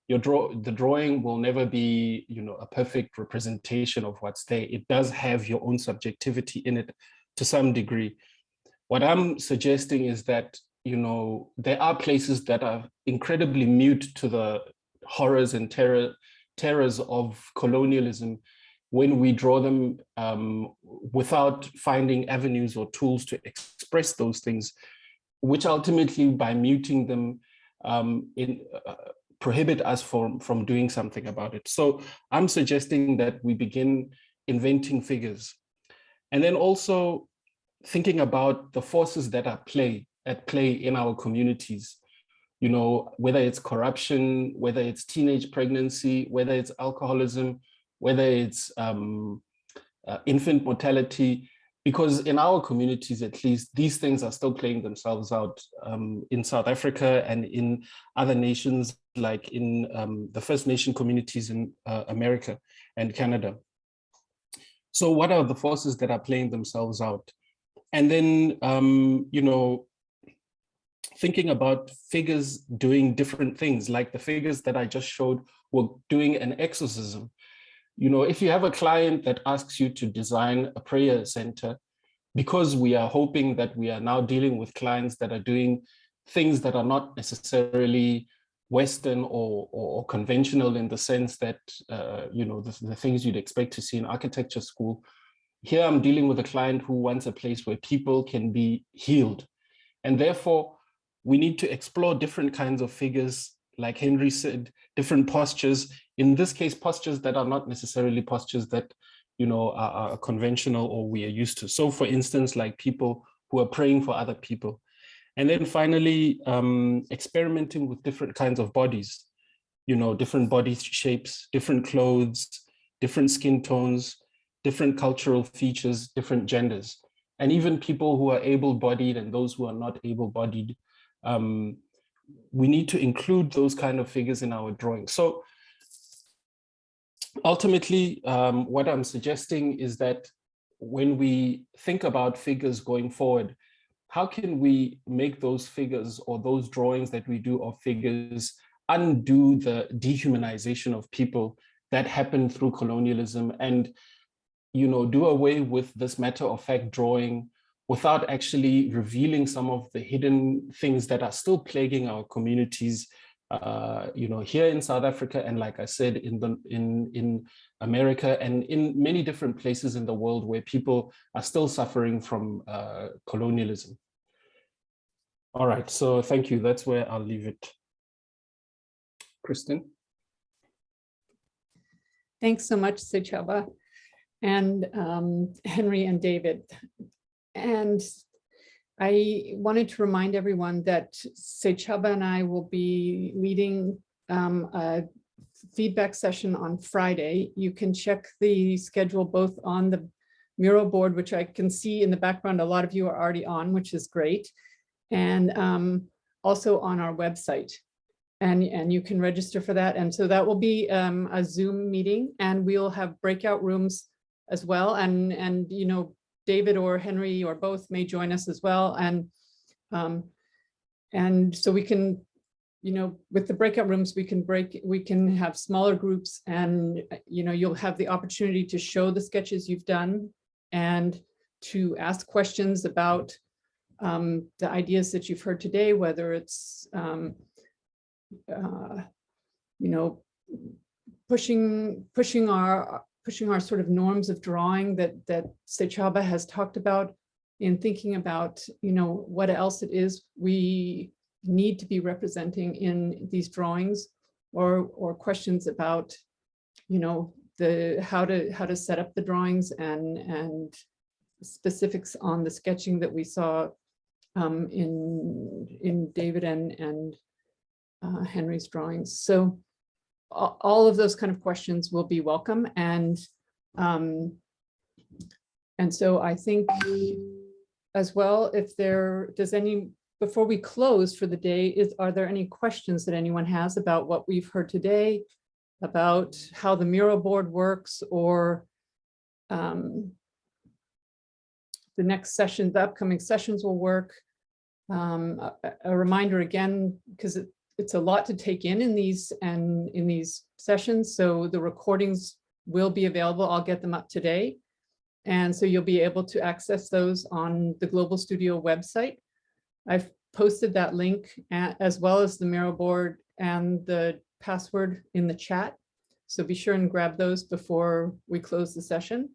E: the drawing will never be, a perfect representation of what's there. It does have your own subjectivity in it to some degree. What I'm suggesting is that, there are places that are incredibly mute to the horrors and terrors of colonialism when we draw them without finding avenues or tools to express those things, which ultimately, by muting them, prohibit us from doing something about it. So I'm suggesting that we begin inventing figures. And then also thinking about the forces that are at play in our communities, whether it's corruption, whether it's teenage pregnancy, whether it's alcoholism, whether it's infant mortality, because in our communities, at least, these things are still playing themselves out in South Africa and in other nations, like in the First Nation communities in America and Canada. So what are the forces that are playing themselves out? And then, thinking about figures doing different things, like the figures that I just showed were doing an exorcism. If you have a client that asks you to design a prayer center, because we are hoping that we are now dealing with clients that are doing things that are not necessarily Western or conventional in the sense that, you know, the things you'd expect to see in architecture school. Here I'm dealing with a client who wants a place where people can be healed. And therefore, we need to explore different kinds of figures, like Henry said, different postures. In this case, postures that are not necessarily postures that, you know, are conventional or we are used to. So for instance, like people who are praying for other people. And then finally, experimenting with different kinds of bodies, you know, different body shapes, different clothes, different skin tones, different cultural features, different genders, and even people who are able-bodied and those who are not able-bodied. We need to include those kind of figures in our drawing. So ultimately, what I'm suggesting is that when we think about figures going forward, how can we make those figures or those drawings that we do of figures undo the dehumanization of people that happened through colonialism, and, you know, do away with this matter-of-fact drawing without actually revealing some of the hidden things that are still plaguing our communities, you know, here in South Africa, and like I said, in America and in many different places in the world where people are still suffering from colonialism. All right, so thank you. That's where I'll leave it. Kristen?
B: Thanks so much, Sechaba and Henry and David. And I wanted to remind everyone that Sechaba and I will be leading a feedback session on Friday. You can check the schedule both on the mural board, which I can see in the background, a lot of you are already on, which is great, and also on our website. And you can register for that. And so that will be a Zoom meeting, and we'll have breakout rooms as well. And you know, David or Henry or both may join us as well. And so we can, you know, with the breakout rooms, we can have smaller groups, and, you know, you'll have the opportunity to show the sketches you've done and to ask questions about the ideas that you've heard today, whether it's, you know, pushing our sort of norms of drawing that Sechaba has talked about, in thinking about, you know, what else it is we need to be representing in these drawings, or questions about, you know, how to set up the drawings, and specifics on the sketching that we saw in David and Henry's drawings. So all of those kind of questions will be welcome. And so I think as well, if before we close for the day, are there any questions that anyone has about what we've heard today, about how the mural board works, or the next session, the upcoming sessions will work? A reminder again, because it's a lot to take in these sessions. So the recordings will be available. I'll get them up today. And so you'll be able to access those on the Global Studio website. I've posted that link, as well as the mural board and the password in the chat. So be sure and grab those before we close the session.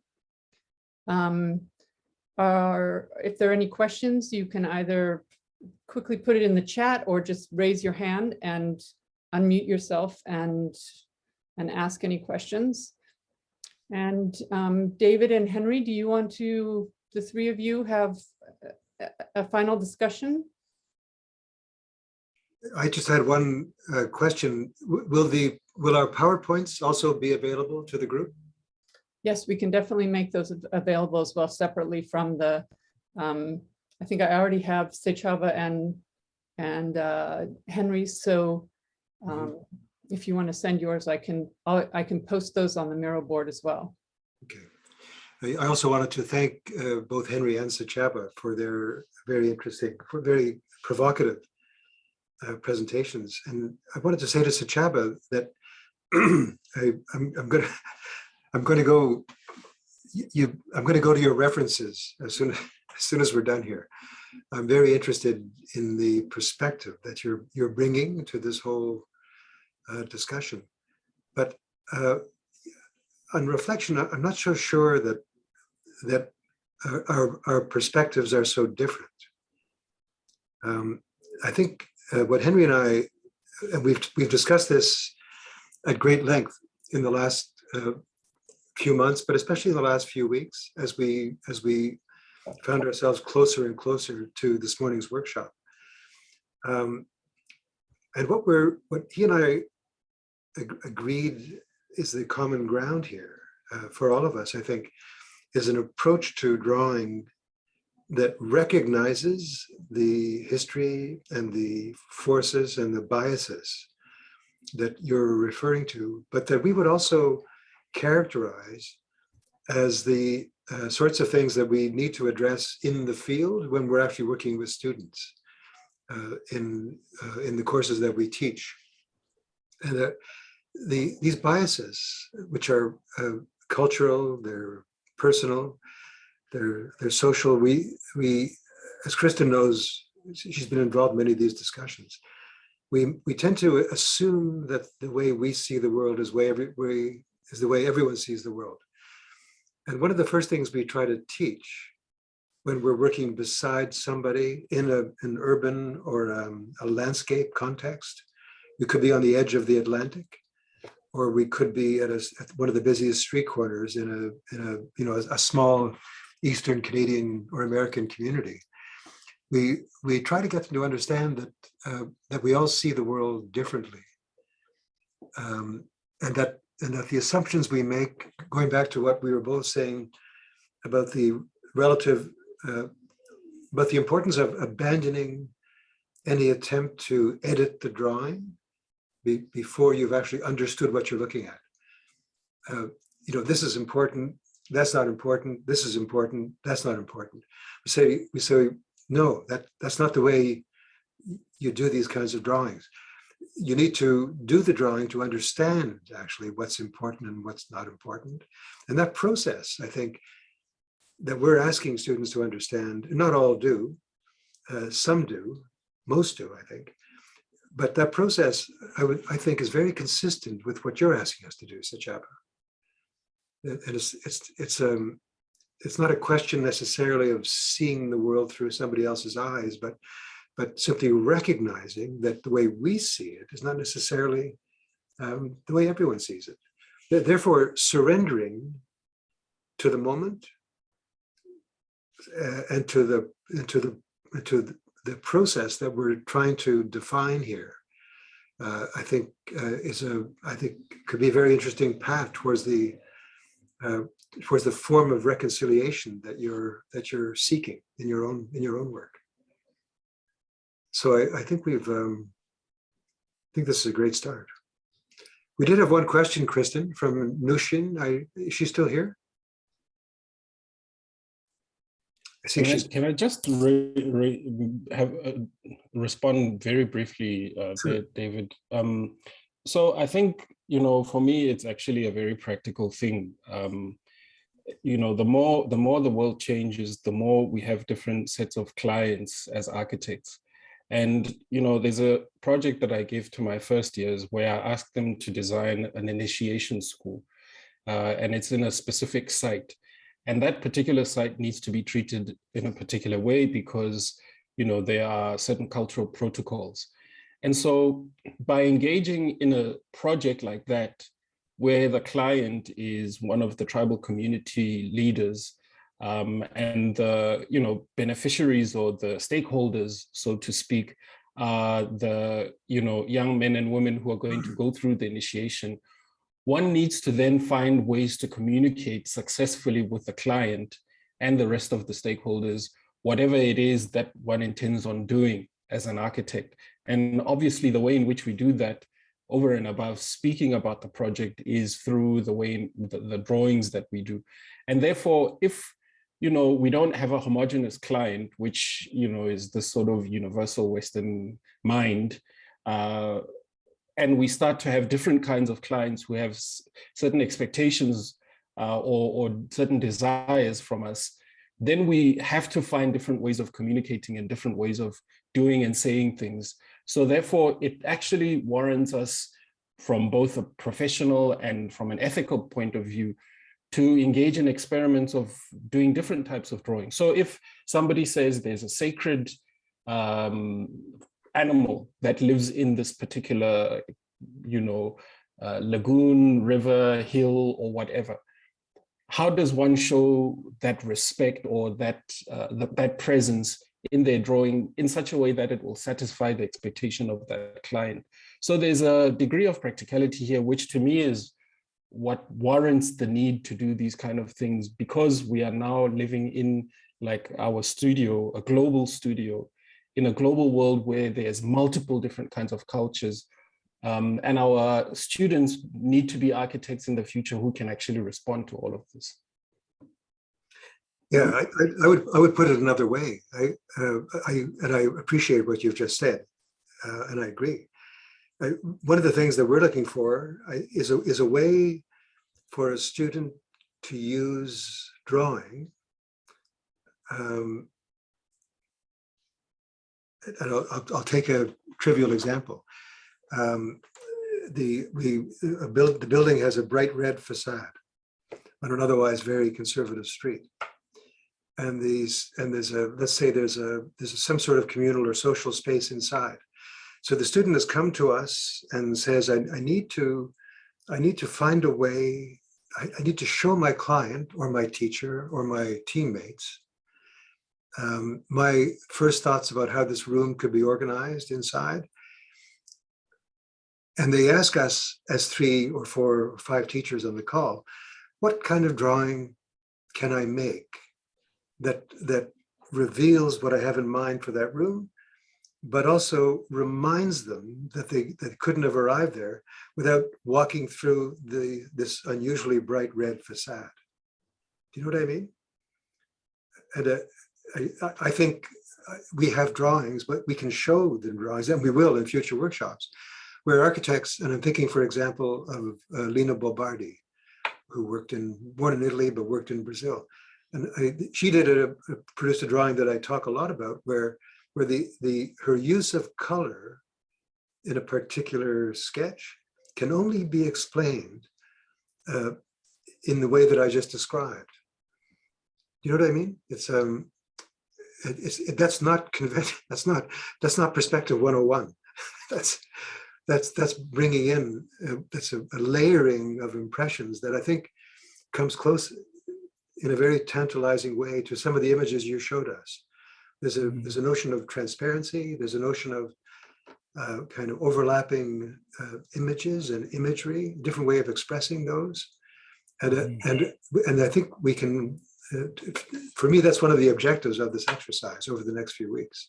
B: If there are any questions, you can either quickly put it in the chat or just raise your hand and unmute yourself and ask any questions. And David and Henry, do you want to, the three of you, have a final discussion?
C: I just had one question. Will our PowerPoints also be available to the group?
B: Yes, we can definitely make those available as well, separately from the, I think I already have Sechaba and Henry. So if you want to send yours, I can post those on the mural board as well.
C: Okay. I also wanted to thank both Henry and Sechaba for their very interesting, very provocative presentations. And I wanted to say to Sechaba that I'm going to go to your references as soon as we're done here. I'm very interested in the perspective that you're bringing to this whole discussion. But on reflection, I'm not so sure that our perspectives are so different. I think what Henry and I, and we've discussed this at great length in the last few months, but especially in the last few weeks, as we found ourselves closer and closer to this morning's workshop. And what he and I agreed is the common ground here for all of us, I think, is an approach to drawing that recognizes the history and the forces and the biases that you're referring to, but that we would also characterize as the sorts of things that we need to address in the field when we're actually working with students in the courses that we teach. And these biases, which are cultural, they're personal, they're social. We, as Kristen knows, she's been involved in many of these discussions. We tend to assume that the way we see the world is the way everyone sees the world. And one of the first things we try to teach when we're working beside somebody in an urban or a landscape context, we could be on the edge of the Atlantic, or we could be at one of the busiest street corners in a small Eastern Canadian or American community. We try to get them to understand that we all see the world differently, and that the assumptions we make, going back to what we were both saying about the about the importance of abandoning any attempt to edit the drawing before you've actually understood what you're looking at. This is important, that's not important, this is important, that's not important. We say no, that's not the way you do these kinds of drawings. You need to do the drawing to understand actually what's important and what's not important. And that process, I think, that we're asking students to understand, not all do, some do, most do, I think. But that process, I think, is very consistent with what you're asking us to do, Sechaba. And it's not a question necessarily of seeing the world through somebody else's eyes, but simply recognizing that the way we see it is not necessarily the way everyone sees it. Therefore, surrendering to the moment and to the process that we're trying to define here, I think could be a very interesting path towards the form of reconciliation that you're seeking in your own work. So I think I think this is a great start. We did have one question, Kristen, from Nushin. Is she still here? I think
E: Can I just respond very briefly there, David? So I think, for me, it's actually a very practical thing. The more the world changes, the more we have different sets of clients as architects. And, there's a project that I gave to my first years where I asked them to design an initiation school, and it's in a specific site. And that particular site needs to be treated in a particular way because, there are certain cultural protocols. And so by engaging in a project like that, where the client is one of the tribal community leaders, and the beneficiaries or the stakeholders, so to speak, are the young men and women who are going to go through the initiation, one needs to then find ways to communicate successfully with the client and the rest of the stakeholders, whatever it is that one intends on doing as an architect. And obviously the way in which we do that over and above speaking about the project is through the way the drawings that we do. And therefore, if we don't have a homogeneous client, which is this sort of universal Western mind, and we start to have different kinds of clients who have certain expectations or certain desires from us, then we have to find different ways of communicating and different ways of doing and saying things. So therefore, it actually warrants us from both a professional and from an ethical point of view to engage in experiments of doing different types of drawing. So if somebody says there's a sacred animal that lives in this particular, lagoon, river, hill, or whatever, how does one show that respect or that presence in their drawing in such a way that it will satisfy the expectation of that client? So there's a degree of practicality here, which to me is what warrants the need to do these kind of things, because we are now living in, like, our studio, a global studio, in a global world where there's multiple different kinds of cultures. And our students need to be architects in the future who can actually respond to all of this.
C: Yeah, I would put it another way. I appreciate what you've just said, and I agree. One of the things that we're looking for is a way for a student to use drawing. And I'll take a trivial example. The building has a bright red facade on an otherwise very conservative street. And let's say there's some sort of communal or social space inside. So the student has come to us and says, I need to find a way, I need to show my client or my teacher or my teammates my first thoughts about how this room could be organized inside. And they ask us, as 3 or 4 or 5 teachers on the call, what kind of drawing can I make that reveals what I have in mind for that room, but also reminds them that they couldn't have arrived there without walking through this unusually bright red facade. Do you know what I mean? And I think we have drawings, but we can show the drawings, and we will in future workshops, where architects, and I'm thinking, for example, of Lina Bobardi, who born in Italy, but worked in Brazil. And she produced a drawing that I talk a lot about, where her use of color in a particular sketch can only be explained in the way that I just described. You know what I mean? That's not perspective 101. That's bringing in that's a layering of impressions that I think comes close in a very tantalizing way to some of the images you showed us. There's a notion of transparency. There's a notion of kind of overlapping images and imagery, different way of expressing those, and I think we can. For me, that's one of the objectives of this exercise over the next few weeks.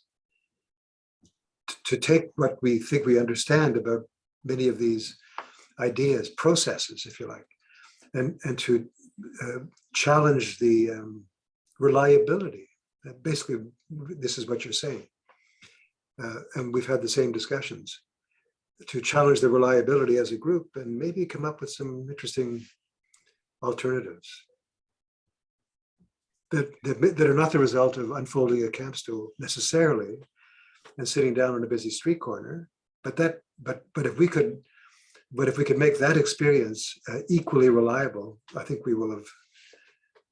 C: To take what we think we understand about many of these ideas, processes, if you like, and to challenge the reliability. Basically, this is what you're saying. And we've had the same discussions. To challenge the reliability as a group and maybe come up with some interesting alternatives that are not the result of unfolding a camp stool necessarily and sitting down on a busy street corner, but if we could make that experience equally reliable, I think we will have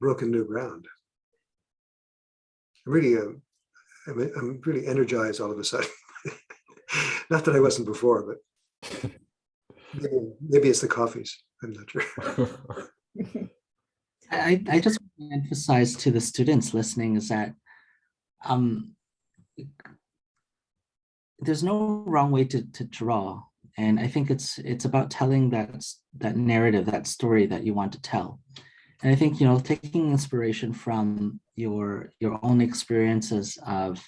C: broken new ground. I'm really energized all of a sudden. Not that I wasn't before, but maybe it's the coffees. I'm not sure.
D: I just want to emphasize to the students listening is that there's no wrong way to draw. And I think it's about telling that narrative, that story that you want to tell. And I think, taking inspiration from your own experiences of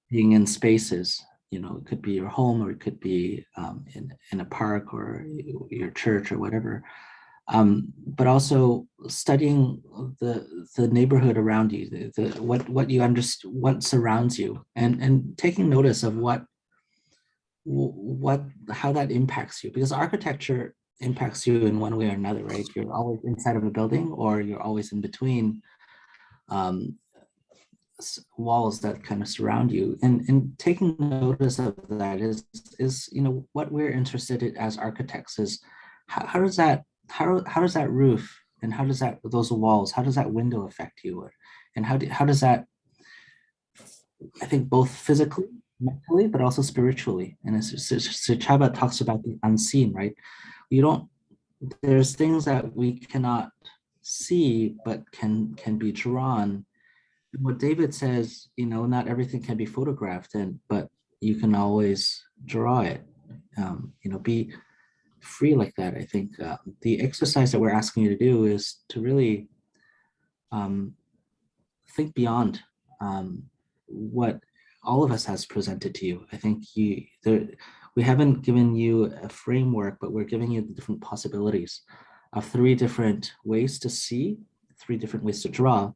D: being in spaces, it could be your home, or it could be in a park or your church or whatever. But also studying the neighborhood around you, what you understand, what surrounds you, and taking notice of how that impacts you, because architecture impacts you in one way or another, right? You're always inside of a building, or you're always in between walls that kind of surround you, and taking notice of that is what we're interested in as architects is how does that roof and how does those walls, how does that window affect you, and how does that, I think, both physically, mentally, but also spiritually. And as Sechaba talks about the unseen, right? There's things that we cannot see but can be drawn. What David says, not everything can be photographed, but you can always draw it. Be free like that. I think the exercise that we're asking you to do is to really think beyond what all of us has presented to you. I think we haven't given you a framework, but we're giving you the different possibilities of 3 different ways to see, 3 different ways to draw.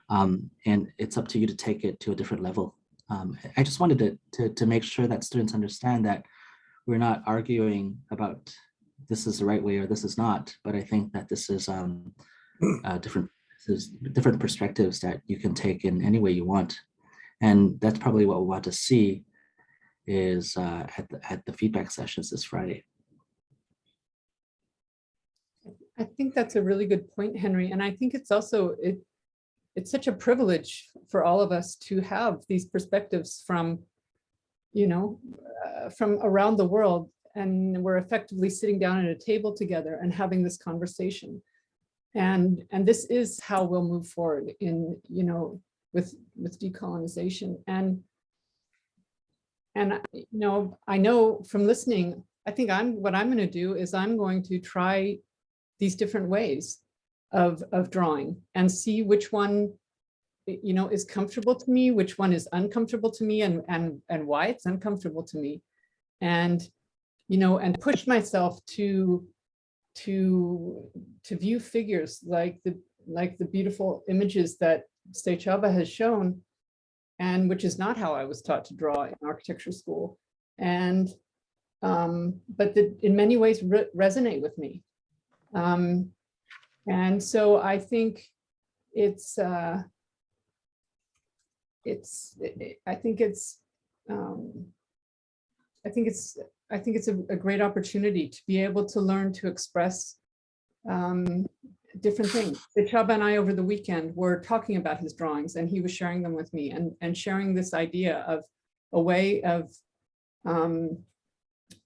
D: And it's up to you to take it to a different level. I just wanted to make sure that students understand that we're not arguing about this is the right way or this is not, but I think that this is different perspectives that you can take in any way you want. And that's probably what we want to see is at the feedback sessions this Friday.
B: I think that's a really good point, Henry. And I think it's also, it's such a privilege for all of us to have these perspectives from, from around the world. And we're effectively sitting down at a table together and having this conversation. And this is how we'll move forward in, with decolonization. And I know from listening, I think what I'm going to do is I'm going to try these different ways of drawing and see which one, is comfortable to me, which one is uncomfortable to me, and why it's uncomfortable to me, and and push myself to view figures like the beautiful images that Sechaba has shown, and which is not how I was taught to draw in architecture school, and but that in many ways resonate with me. And so I think it's a great opportunity to be able to learn to express different things. Sechaba and I over the weekend were talking about his drawings, and he was sharing them with me and sharing this idea of a way of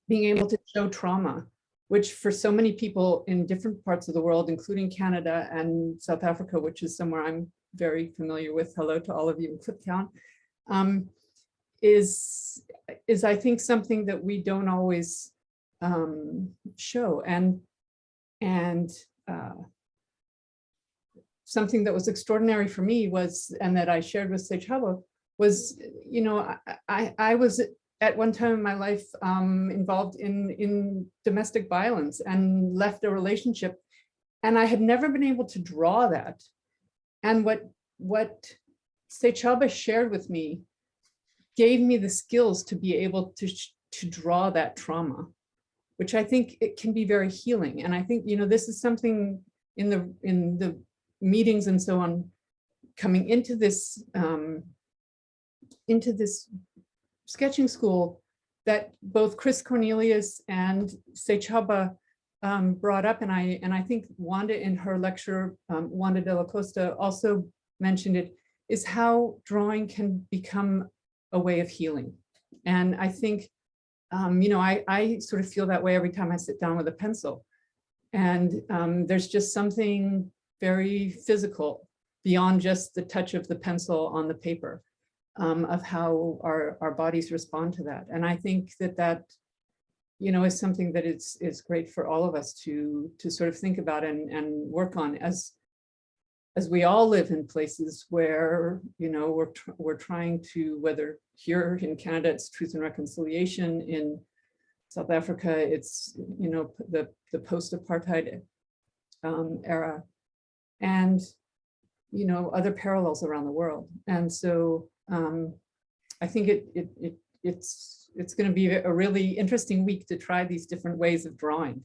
B: being able to show trauma, which for so many people in different parts of the world, including Canada and South Africa, which is somewhere I'm very familiar with, hello to all of you in Kliptown, is I think something that we don't always show. And something that was extraordinary for me was, and that I shared with Sechaba, was, I was at one time in my life involved in domestic violence and left a relationship, and I had never been able to draw that. And what Sechaba shared with me gave me the skills to be able to draw that trauma, which I think it can be very healing. And I think, this is something in the meetings and so on, coming into this sketching school, that both Chris Cornelius and Sechaba brought up, and I think Wanda in her lecture, Wanda de la Costa also mentioned it, is how drawing can become a way of healing. And I think, I sort of feel that way every time I sit down with a pencil. And there's just something very physical beyond just the touch of the pencil on the paper, of how our bodies respond to that. And I think that is something that is great for all of us to sort of think about and work on, as we all live in places where we're trying to, whether here in Canada it's Truth and Reconciliation, in South Africa it's the post-apartheid era, and other parallels around the world. And so I think it's going to be a really interesting week to try these different ways of drawing.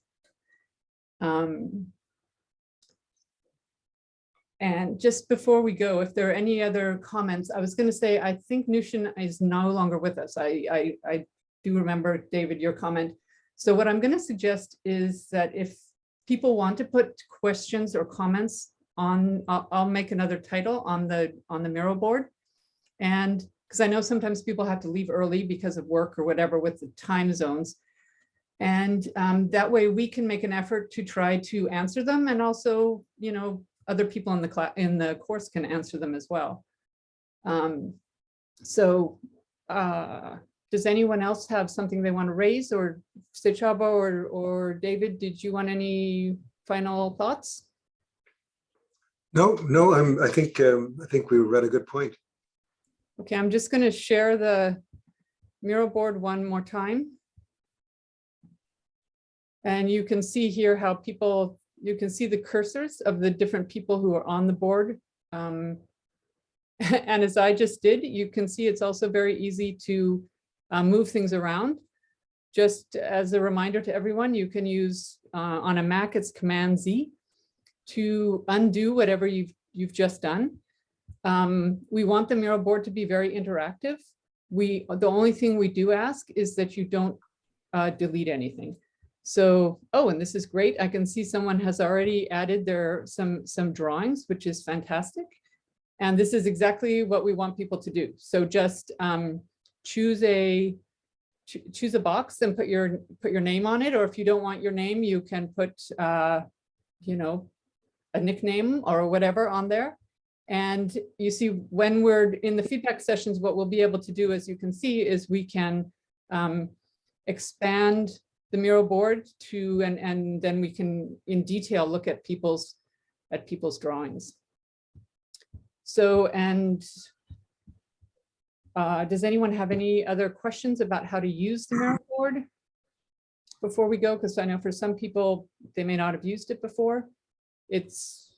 B: And just before we go, if there are any other comments, I was going to say, I think Nushin is no longer with us. I do remember, David, your comment. So what I'm going to suggest is that if people want to put questions or comments on, I'll make another title on the Miro board. And because I know sometimes people have to leave early because of work or whatever with the time zones. And that way we can make an effort to try to answer them. And also, you know, other people in the class, in the course, can answer them as well. Does anyone else have something they want to raise, or Sechaba or David, did you want any final thoughts?
C: No, I think we were at a good point.
B: Okay, I'm just going to share the Miro board one more time. And you can see here how people, you can see the cursors of the different people who are on the board. And as I just did, you can see it's also very easy to move things around. Just as a reminder to everyone, you can use on a Mac, it's Command Z to undo whatever you've just done. We want the Miro board to be very interactive. The only thing we do ask is that you don't delete anything. So, oh, and this is great. I can see someone has already added some drawings, which is fantastic. And this is exactly what we want people to do. So just choose a box and put your name on it. Or if you don't want your name, you can put, you know, a nickname or whatever on there. And you see, when we're in the feedback sessions, what we'll be able to do, as you can see, is we can expand the Miro board to, and then we can in detail look at people's drawings. So, and does anyone have any other questions about how to use the Miro board before we go? Because I know for some people, they may not have used it before. It's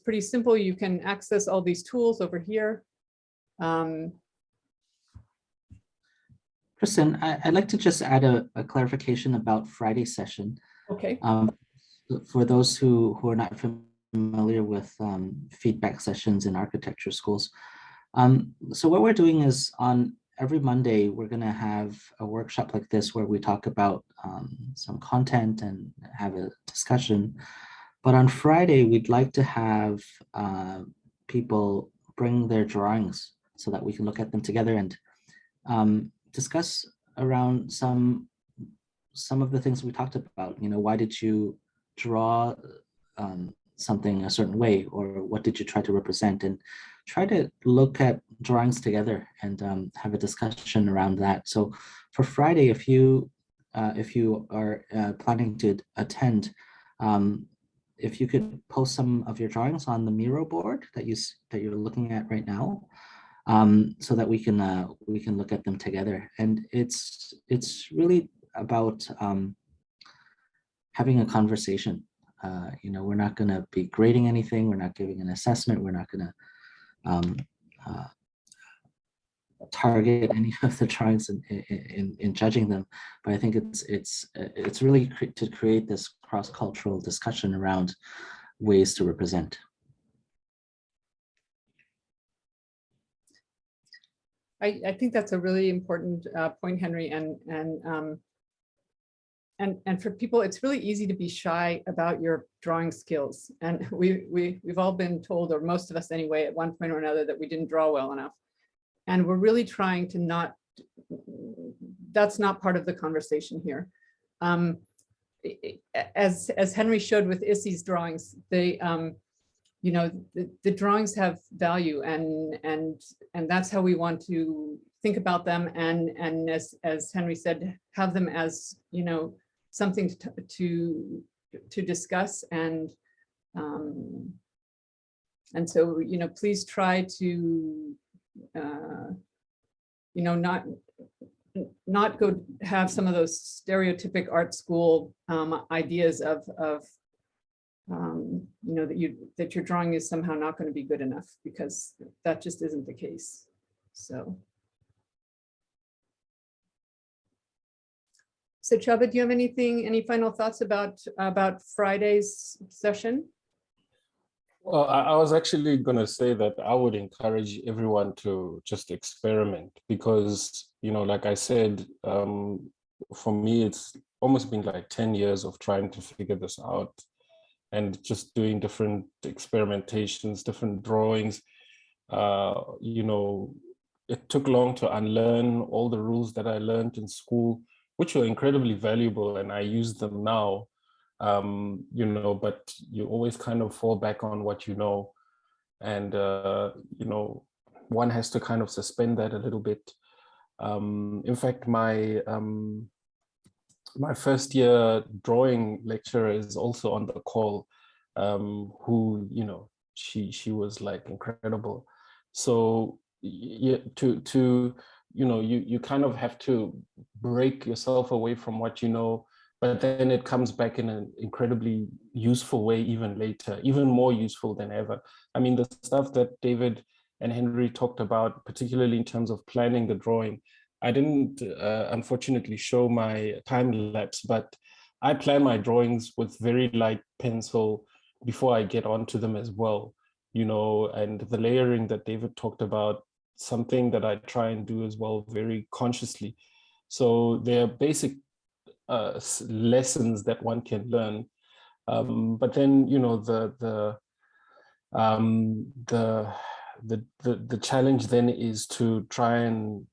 B: pretty simple. You can access all these tools over here.
D: Kristen, I'd like to just add a clarification about Friday's session.
B: Okay.
D: For those who are not familiar with feedback sessions in architecture schools. So what we're doing is on every Monday, we're going to have a workshop like this where we talk about some content and have a discussion. But on Friday, we'd like to have people bring their drawings so that we can look at them together and discuss around some of the things we talked about. You know, why did you draw something a certain way, or what did you try to represent, and try to look at drawings together and have a discussion around that. So for Friday, if you are planning to attend, if you could post some of your drawings on the Miro board that you're looking at right now, so that we can look at them together. And it's really about having a conversation. You know, we're not going to be grading anything. We're not giving an assessment. We're not going to target any of the drawings in judging them. But I think it's really to create this cross-cultural discussion around ways to represent.
B: I think that's a really important point, Henry, and for people, it's really easy to be shy about your drawing skills. And we've all been told, or most of us anyway, at one point or another, that we didn't draw well enough. And we're really trying to that's not part of the conversation here. As Henry showed with Issy's drawings, they, you know, the drawings have value, and that's how we want to think about them. And as Henry said, have them as, you know, something to discuss. And so, you know, please try to, you know, not go have some of those stereotypic art school ideas of you know, that your drawing is somehow not going to be good enough, because that just isn't the case. So Sechaba, do you have any final thoughts about Friday's session?
E: Well, I was actually going to say that I would encourage everyone to just experiment because, you know, like I said, for me, it's almost been like 10 years of trying to figure this out and just doing different experimentations, different drawings. You know, it took long to unlearn all the rules that I learned in school, which were incredibly valuable, and I use them now. You know, but you always kind of fall back on what you know. And, you know, one has to kind of suspend that a little bit. In fact, my first year drawing lecturer is also on the call, who, you know, she was like incredible. So yeah, you know, you kind of have to break yourself away from what you know, but then it comes back in an incredibly useful way even later, even more useful than ever. I mean, the stuff that David and Henry talked about, particularly in terms of planning the drawing, I didn't unfortunately show my time lapse, but I plan my drawings with very light pencil before I get onto them as well, you know, and the layering that David talked about, something that I try and do as well very consciously. So there are basic lessons that one can learn, but then, you know, the challenge then is to try and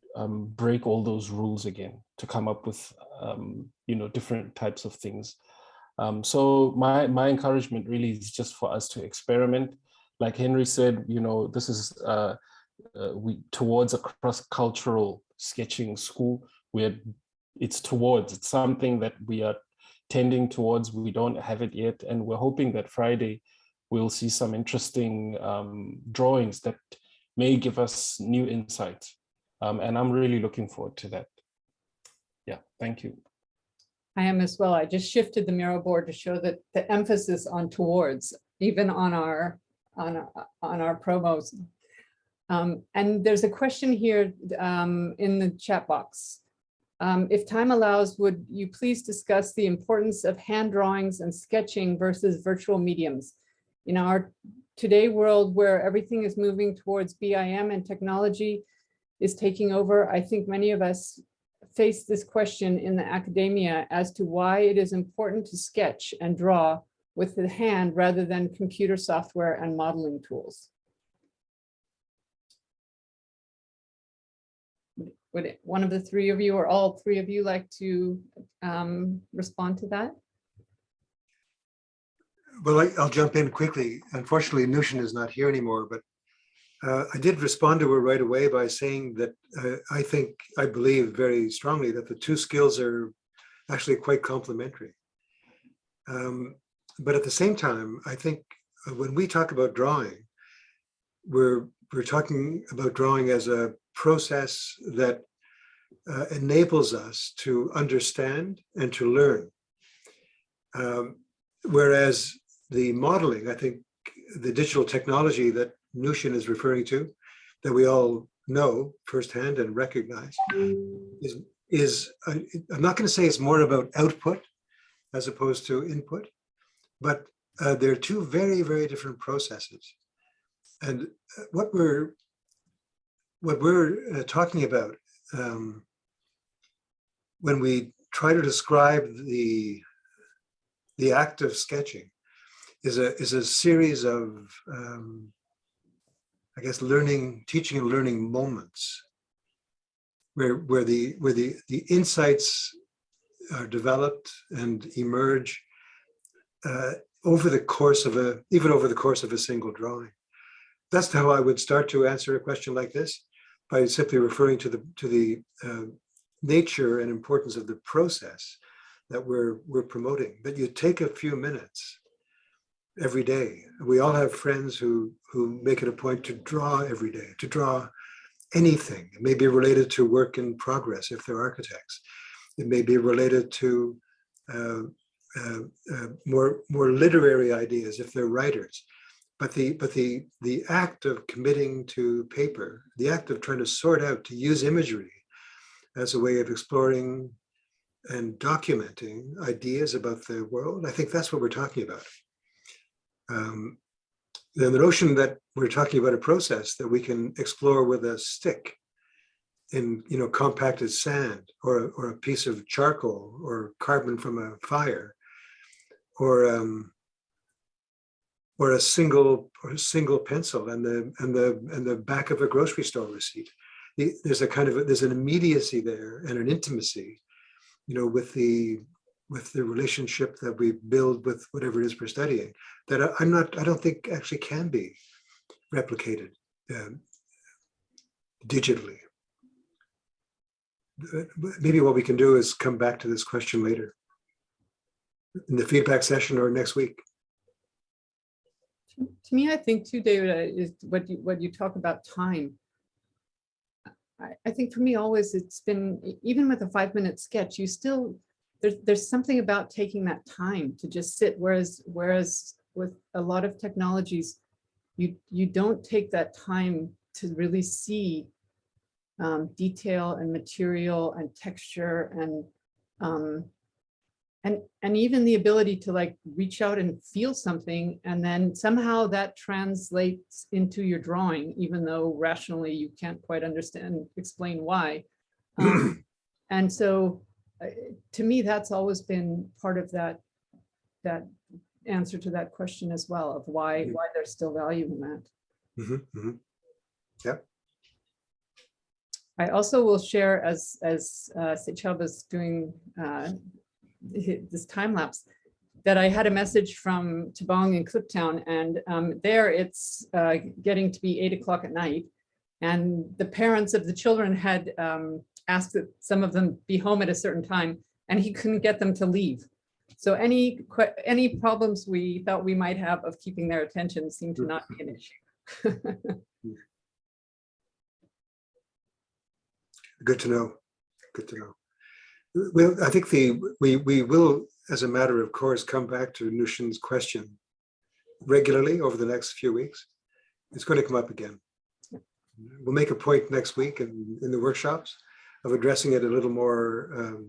E: break all those rules again to come up with you know, different types of things. So my encouragement really is just for us to experiment. Like Henry said, you know, this is towards a cross-cultural sketching school where it's something that we are tending towards. We don't have it yet, and we're hoping that Friday we'll see some interesting drawings that may give us new insights. And I'm really looking forward to that. Yeah, thank you.
B: I am as well. I just shifted the Miro board to show that the emphasis on towards, even on our promos. And there's a question here in the chat box. If time allows, would you please discuss the importance of hand drawings and sketching versus virtual mediums? In our today world where everything is moving towards BIM and technology is taking over, I think many of us face this question in the academia as to why it is important to sketch and draw with the hand rather than computer software and modeling tools. Would one of the three of you or all three of you like to respond to that?
C: Well, I'll jump in quickly. Unfortunately, Nushin is not here anymore, but I did respond to her right away by saying that I believe very strongly that the two skills are actually quite complementary. But at the same time, I think when we talk about drawing, we're talking about drawing as a process that enables us to understand and to learn. Whereas the modeling, I think the digital technology that Nushin is referring to, that we all know firsthand and recognize, is I'm not going to say it's more about output as opposed to input, but they're two very, very different processes. And what we're talking about when we try to describe the act of sketching is a series of I guess teaching and learning moments where the insights are developed and emerge over the course of a single drawing. That's how I would start to answer a question like this, by simply referring to the nature and importance of the process that we're promoting. That you take a few minutes every day. We all have friends who make it a point to draw every day, to draw anything. It may be related to work in progress if they're architects. It may be related to more literary ideas if they're writers. But the act of committing to paper, the act of trying to sort out, to use imagery as a way of exploring and documenting ideas about the world, I think that's what we're talking about. the notion that we're talking about a process that we can explore with a stick in, compacted sand, or a piece of charcoal or carbon from a fire, or a single pencil and the back of a grocery store receipt. There's an immediacy there and an intimacy, with the relationship that we build with whatever it is we're studying, that I don't think actually can be replicated digitally. Maybe what we can do is come back to this question later in the feedback session or next week.
B: To me, I think too, David, is what you talk about time. I think for me always it's been, even with a 5-minute sketch, you still, there's something about taking that time to just sit, whereas with a lot of technologies, you don't take that time to really see detail and material and texture and even the ability to like reach out and feel something, and then somehow that translates into your drawing, even though rationally you can't quite explain why. And so to me, that's always been part of that answer to that question as well, of why there's still value in that.
C: Mm-hmm, mm-hmm. Yep.
B: I also will share, as Sechaba's doing this time lapse, that I had a message from Tabong in Cliptown, and there it's getting to be 8 o'clock at night, and the parents of the children had asked that some of them be home at a certain time, and he couldn't get them to leave. So any problems we thought we might have of keeping their attention seemed to not be an issue.
C: Good to know. Good to know. Well, I think we will, as a matter of course, come back to Nushin's question regularly over the next few weeks. It's going to come up again. We'll make a point next week in the workshops of addressing it a little more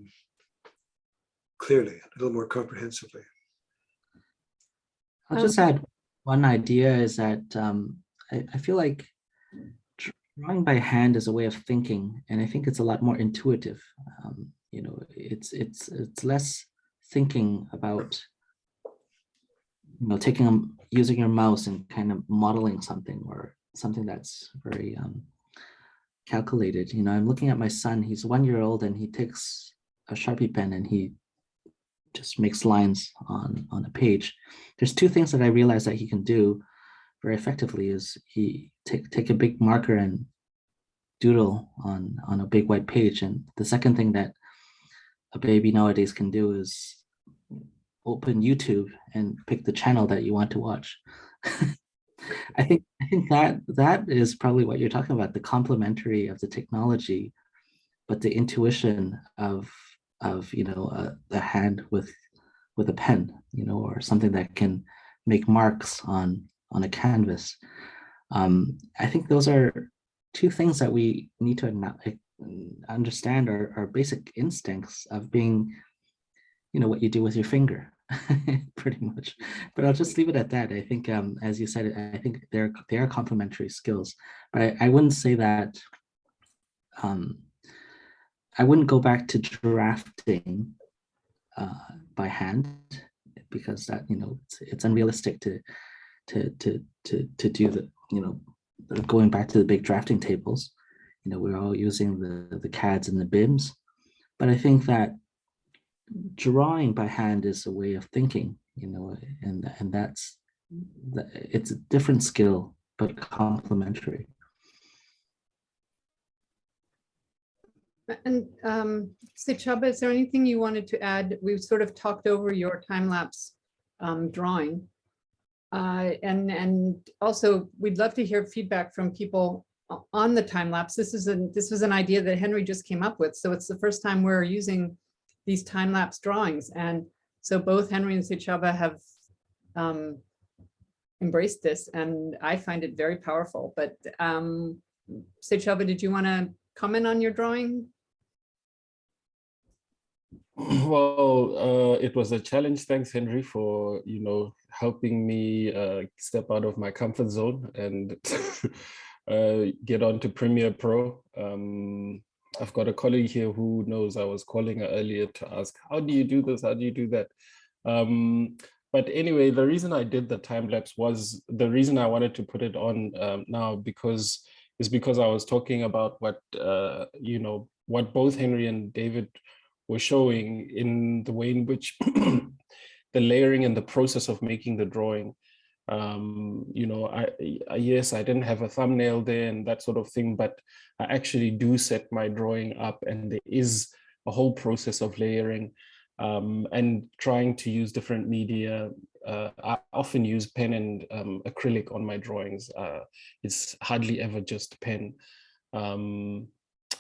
C: clearly, a little more comprehensively.
D: I'll just add one idea is that I feel like drawing by hand is a way of thinking, and I think it's a lot more intuitive. It's less thinking about using your mouse and kind of modeling something, or something that's very calculated. I'm looking at my son. He's 1 year old, and he takes a Sharpie pen and he just makes lines on a page. There's two things that I realized that he can do very effectively. Is he take a big marker and doodle on a big white page, and the second thing that a baby nowadays can do is open YouTube and pick the channel that you want to watch. I think that is probably what you're talking about, the complementary of the technology, but the intuition of the hand with a pen, or something that can make marks on a canvas. I think those are two things that we need to understand, our basic instincts of being, what you do with your finger, pretty much. But I'll just leave it at that. I think, as you said, I think they are complementary skills. But I wouldn't say that. I wouldn't go back to drafting by hand, because that it's unrealistic to do the going back to the big drafting tables. We're all using the CADs and the BIMs, but I think that drawing by hand is a way of thinking, and it's a different skill but complementary.
B: And Sechaba, is there anything you wanted to add? We've sort of talked over your time-lapse drawing. And also, we'd love to hear feedback from people on the time-lapse. This was an idea that Henry just came up with. So it's the first time we're using these time-lapse drawings. And so both Henry and Sechaba have embraced this, and I find it very powerful. But Sechaba, did you want to comment on your drawing?
E: Well, it was a challenge. Thanks, Henry, for helping me step out of my comfort zone and get on to Premiere Pro. I've got a colleague here who knows I was calling her earlier to ask, how do you do this? How do you do that? But anyway, the reason I did the time lapse was the reason I wanted to put it on now because I was talking about what what both Henry and David were showing in the way in which the layering and the process of making the drawing. Yes, I didn't have a thumbnail there and that sort of thing, but I actually do set my drawing up, and there is a whole process of layering and trying to use different media. I often use pen and acrylic on my drawings. It's hardly ever just pen.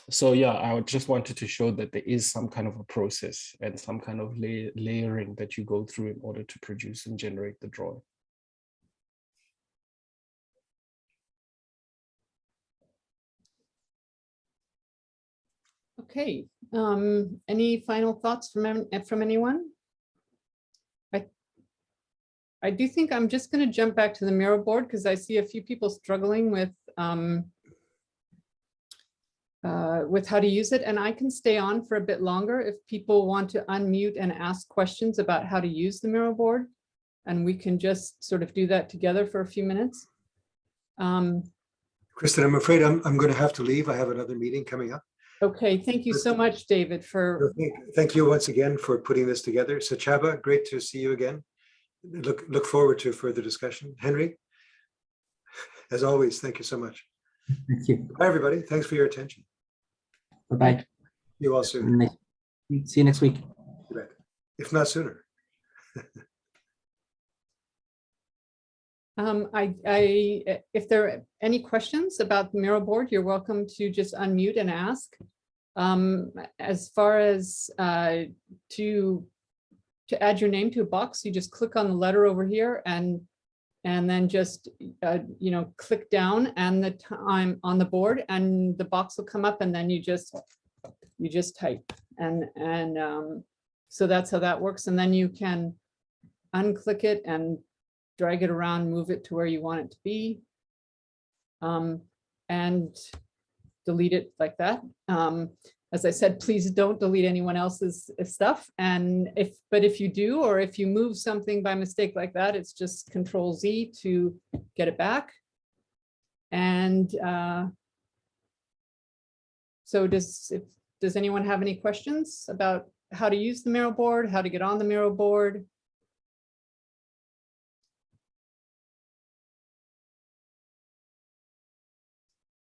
E: So yeah, I just wanted to show that there is some kind of a process and some kind of layering that you go through in order to produce and generate the drawing.
B: Okay, any final thoughts from anyone? I do think I'm just going to jump back to the Miro board because I see a few people struggling with how to use it, and I can stay on for a bit longer if people want to unmute and ask questions about how to use the Miro board, and we can just sort of do that together for a few minutes.
C: Kristen, I'm afraid I'm going to have to leave. I have another meeting coming up.
B: Okay, thank you so much, David, for.
C: Thank you once again for putting this together. Sechaba, great to see you again. Look forward to further discussion. Henry, as always, thank you so much.
D: Thank you.
C: Bye, everybody. Thanks for your attention.
D: Bye-bye.
C: See you all soon.
D: See you next week.
C: If not sooner.
B: If there are any questions about the Miro board, you're welcome to just unmute and ask. As far as to add your name to a box, you just click on the letter over here and then just click down and the time on the board, and the box will come up, and then you just type, and so that's how that works. And then you can unclick it and drag it around, move it to where you want it to be, and delete it like that. As I said, please don't delete anyone else's stuff. And if you do, or if you move something by mistake like that, it's just Control-Z to get it back. And so does anyone have any questions about how to use the Miro board, how to get on the Miro board?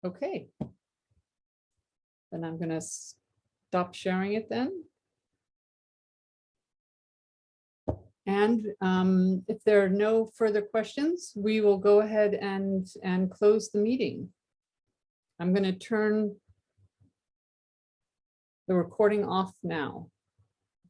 B: Okay. Then I'm going to stop sharing it then. And if there are no further questions, we will go ahead and close the meeting. I'm going to turn the recording off now.